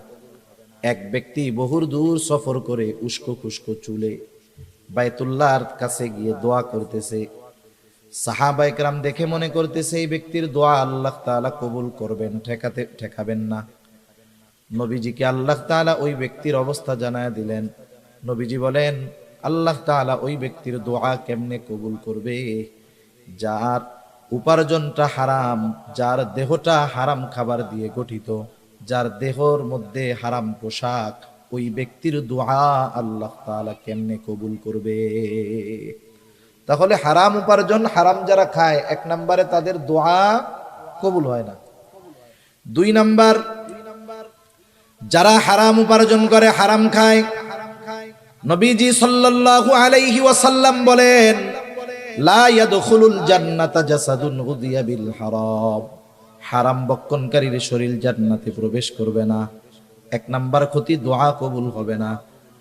এক ব্যক্তি বহু দূর সফর করে উস্কো খুস্কো চুলে বাইতুল্লাহর কাছে গিয়ে দোয়া করতেছে। সাহাবায়ে কেরাম দেখে মনে করতেছে এই ব্যক্তির দোয়া আল্লাহ তাআলা কবুল করবেন, ঠেকাবেন না। নবীজিকে আল্লাহ তাআলা ওই ব্যক্তির অবস্থা জানায় দিলেন। নবীজি বলেন, আল্লাহ তাআলা ওই ব্যক্তির দোয়া কেমনে কবুল করবে? যার উপার্জনটা হারাম, যার দেহটা হারাম খাবার দিয়ে গঠিত, যার দেহর মধ্যে হারাম পোশাক, ওই ব্যক্তির দোয়া আল্লাহ তাআলা কেমনে কবুল করবে? তাহলে হারাম উপার্জন, হারাম যারা খায়, 1 নম্বরে তাদের দোয়া কবুল হয় না। 2 নাম্বার, যারা হারাম উপার্জন করে, হারাম খায়, নবীজি সাল্লাল্লাহু আলাইহি ওয়াসাল্লাম বলেন, লা ইয়াদখুলুল জান্নাতা জাসাদুন গুদিয়া বিল হারাম। হারাম বক্ষণকারীর শরীর জান্নাতে প্রবেশ করবে না। 1 নাম্বার ক্ষতি, দোয়া কবুল হবে না।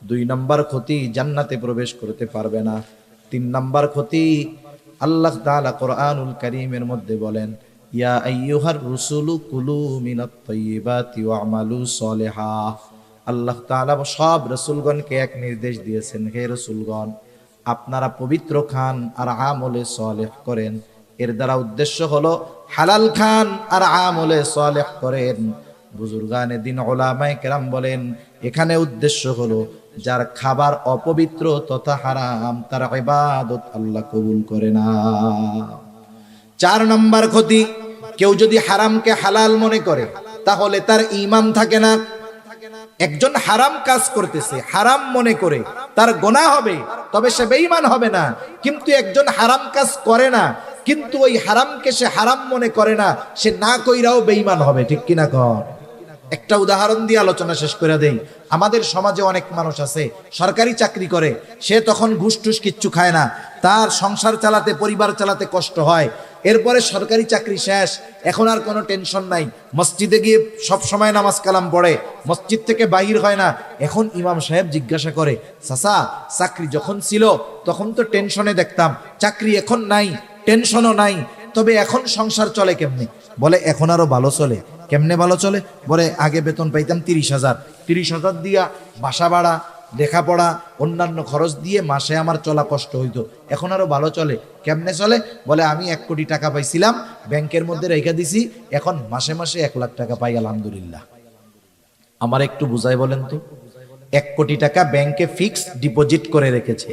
2 নাম্বার ক্ষতি, জান্নাতে প্রবেশ করতে পারবে না। 3 নাম্বার ক্ষতি, আল্লাহ তাআলা কোরআনুল কারীমের মধ্যে বলেন, ইয়া আইয়ুহার রুসুলু কুলু মিনাত তাইয়্যিবাতি ওয়া'মালু সলিহা। আল্লাহ তাআলা সব রাসূলগণকে এক নির্দেশ দিয়েছেন, হে রাসূলগণ, আপনারা পবিত্র খান আর আমলে সলেহ করেন। এর দ্বারা উদ্দেশ্য হলো হালাল খান আর আমলে সলেহ করেন। বুজুর্গানে দিন উলামায়ে কেরাম বলেন, এখানে উদ্দেশ্য হলো যার খাবার অপবিত্র তথা হারাম তার ইবাদত আল্লাহ কবুল করে না। 4 নম্বর ক্ষতি, কেউ যদি হারামকে হালাল মনে করে তাহলে তার ঈমান থাকে না। একজন হারাম কাজ করতেছে, হারাম মনে করে, তার গুনাহ হবে, তবে সে বেঈমান হবে না। কিন্তু একজন হারাম কাজ করে না, কিন্তু ওই হারামকে সে হারাম মনে করে না, সে না কইরাও বেঈমান হবে। ঠিক কিনা কর? একটা উদাহরণ দিয়ে আলোচনা শেষ করে দেই। আমাদের সমাজে অনেক মানুষ আছে সরকারি চাকরি করে, সে তখন ঘুষ টুস কিচ্ছু খায় না, তার সংসার চালাতে, পরিবার চালাতে কষ্ট হয়। এরপরে সরকারি চাকরি শেষ, এখন আর কোনো টেনশন নাই, মসজিদে গিয়ে সব সময় নামাজ কালাম পড়ে, মসজিদ থেকে বাহির হয় না। এখন ইমাম সাহেব জিজ্ঞাসা করে, চাচা চাকরি যখন ছিল তখন তো টেনশনে দেখতাম, চাকরি এখন নাই, টেনশনও নাই, তবে এখন সংসার চলে কেমনে? বলে এখন আরো ভালো চলে। কেমনে ভালো চলে? বলে আগে বেতন পাইতাম 30,000, 30,000 দিয়া বাসা ভাড়া, লেখাপড়া, অন্যান্য খরচ দিয়ে মাসে আমার চলা কষ্ট হইতো, এখন আরো ভালো চলে। কেমনে চলে? বলে আমি 1 কোটি টাকা পাইছিলাম, ব্যাংকের মধ্যে রেখে দিছি, এখন মাসে মাসে 1 লাখ টাকা পাই, আলহামদুলিল্লাহ। আমার একটু বুঝাই বলেন তো, 1 কোটি টাকা ব্যাংকে ফিক্সড ডিপোজিট করে রেখেছে,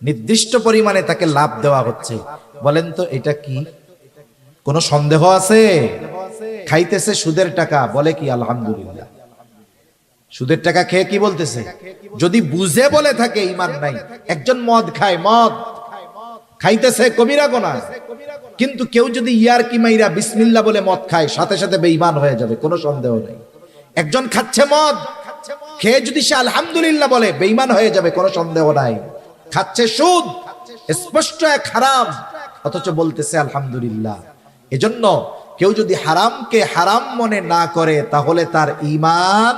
নির্দিষ্ট পরিমাণে তাকে লাভ দেওয়া হচ্ছে। বলেন তো এটা কি কোনো সন্দেহ আছে? খাইতেছে সুদের টাকা, বলে কি আলহামদুলিল্লাহ। সুদের টাকা খেয়ে কি বলতেছে? যদি বুঝে বলে থাকে ঈমান নাই। একজন মদ খায়, মদ খাইতেছে কবিরা গুনাহ, কিন্তু কেউ যদি ইয়ারকি মাইরা বিসমিল্লাহ বলে মদ খায়, সাথে সাথে বেঈমান হয়ে যাবে, কোনো সন্দেহ নেই। একজন খাচ্ছে মদ, খেয়ে যদি সে আলহামদুলিল্লাহ বলে, বেঈমান হয়ে যাবে, কোনো সন্দেহ নাই। খাচ্ছে সুদ, স্পষ্ট এক হারাম, অথচ বলতেছে আলহামদুলিল্লাহ। এজন্য কেউ যদি হারামকে হারাম মনে না করে তাহলে তার ঈমান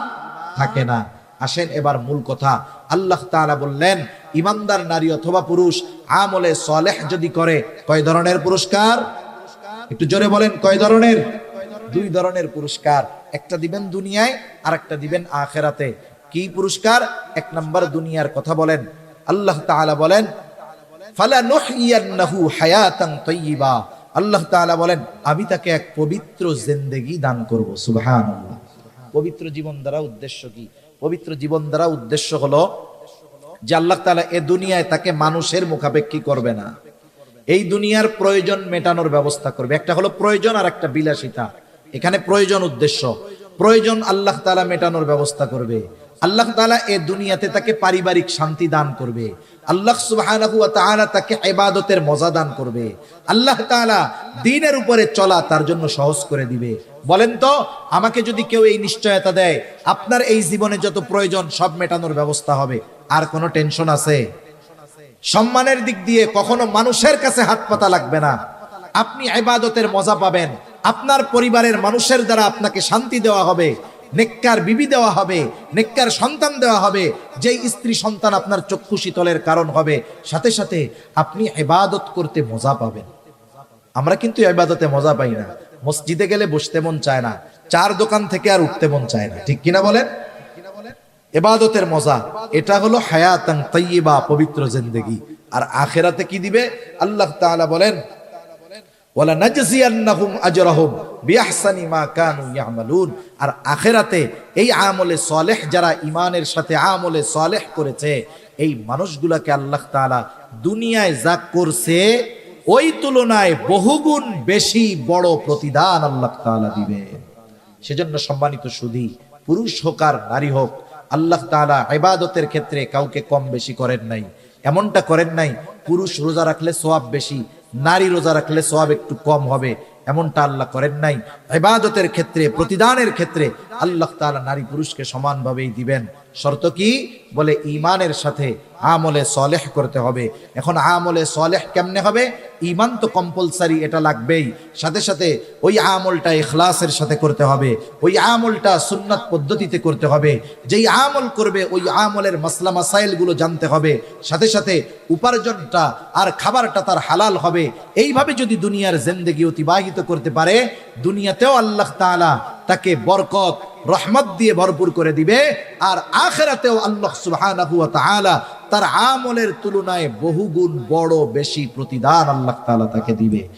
থাকে না। আসেন এবার মূল কথা। আল্লাহ তাআলা বললেন, ঈমানদার নারী অথবা পুরুষ আমলে সলেহ যদি করে, কয় ধরনের পুরস্কার? একটু জোরে বলেন, কয় ধরনের? 2 ধরনের পুরস্কার। একটা দিবেন দুনিয়ায়, আর একটা দিবেন আখিরাতে। কি পুরস্কার? 1 নম্বর দুনিয়ার কথা বলেন। আল্লাহ তাআলা বলেন, ফালানুহইয়ান্নাহু হায়াতান তাইয়্যিবা। আল্লাহ তাআলা বলেন, আমি তাকে এক পবিত্র জিন্দেগি দান করব। সুবহানাল্লাহ। পবিত্র জীবন দ্বারা উদ্দেশ্য কি? পবিত্র জীবন দ্বারা উদ্দেশ্য হলো যে আল্লাহ তাআলা এ দুনিয়ায় তাকে মানুষের মুখাপেক্ষী করবে না, এই দুনিয়ার প্রয়োজন মেটানোর ব্যবস্থা করবে। একটা হলো প্রয়োজন, আর একটা বিলাসিতা। এখানে প্রয়োজন উদ্দেশ্য, প্রয়োজন আল্লাহ তাআলা মেটানোর ব্যবস্থা করবে। আল্লাহ তাআলা এ দুনিয়াতে তাকে পারিবারিক শান্তি দান করবে। আল্লাহ সুবহানাহু ওয়া তাআলা তাকে ইবাদতের মজা দান করবে। আল্লাহ তাআলা দ্বীনের উপরে চলা তার জন্য সহজ করে দিবে। বলেন তো, আমাকে যদি কেউ এই নিশ্চয়তা দেয় আপনার এই জীবনে যত প্রয়োজন সব মেটানোর ব্যবস্থা হবে, আর কোনো টেনশন আছে? সম্মানের দিক দিয়ে কখনো মানুষের কাছে হাত পাতা লাগবে না, আপনি ইবাদতের মজা পাবেন। আপনার পরিবারের মানুষের দ্বারা আপনাকে শান্তি দেওয়া হবে, নেককার বিবি দেওয়া হবে, নেককার সন্তান দেওয়া হবে, যেই স্ত্রী সন্তান আপনার চক্ষু শীতলের কারণ হবে। সাথে সাথে আপনি ইবাদত করতে মজা পাবেন। আমরা কিন্তু ইবাদতে মজা পাই না। মসজিদে গেলে বসতে মন চায় না, 4 দোকান থেকে আর উঠতে মন চায় না। ঠিক কিনা বলেন? ইবাদতের মজা, এটা হলো হায়াতান তাইয়্যিবা, পবিত্র জিন্দেগি। আর আখিরাতে কি দিবে? আল্লাহ তাআলা বলেন, ওয়ালা নাজজিয়ান্নাহুম আজরাহুম বিআহসানি মা কানু ইয়ামালুন। আর আখিরাতে এই আমলে সালেহ যারা ঈমানের সাথে আমলে সালেহ করেছে, এই মানুষগুলোকে আল্লাহ তাআলা দুনিয়ায় যা করছে ওই তুলনায় বহুগুণ বেশি বড় প্রতিদান আল্লাহ তাআলা দিবে। সেজন্য সম্মানিত সুধী, পুরুষ হোক আর নারী হোক, আল্লাহ তাআলা ইবাদতের ক্ষেত্রে কাউকে কম বেশি করেন নাই। এমনটা করেন নাই পুরুষ রোজা রাখলে সওয়াব বেশি, নারী রোজা রাখলে সওয়াব একটু কম হবে, এমনটা আল্লাহ করেন নাই। ইবাদতের ক্ষেত্রে, প্রতিদানের ক্ষেত্রে আল্লাহ তাআলা নারী পুরুষকে সমানভাবেই দিবেন। শর্ত কি? বলে ঈমানের সাথে আমলে সালেহ করতে হবে। এখন আমলে সালেহ কেমনে হবে? ঈমান তো কম্পালসারি, এটা লাগবেই। সাথে সাথে ওই আমলটা ইখলাসের সাথে করতে হবে, ওই আমলটা সুন্নাত পদ্ধতিতে করতে হবে। যেই আমল করবে ওই আমলের মাসলা মাসাইলগুলো জানতে হবে। সাথে সাথে উপার্জনটা আর খাবারটা তার হালাল হবে। এইভাবে যদি দুনিয়ার জিন্দেগি অতিবাহিত করতে পারে, দুনিয়াতেও আল্লাহ তাআলা তাকে বরকত রহমত দিয়ে ভরপুর করে দিবে, আর আখিরাতেও আল্লাহ সুবহানাহু ওয়া তাআলা তার আমলের তুলনায় বহুগুণ বড় বেশি প্রতিদান আল্লাহ তাআলা তাকে দিবে।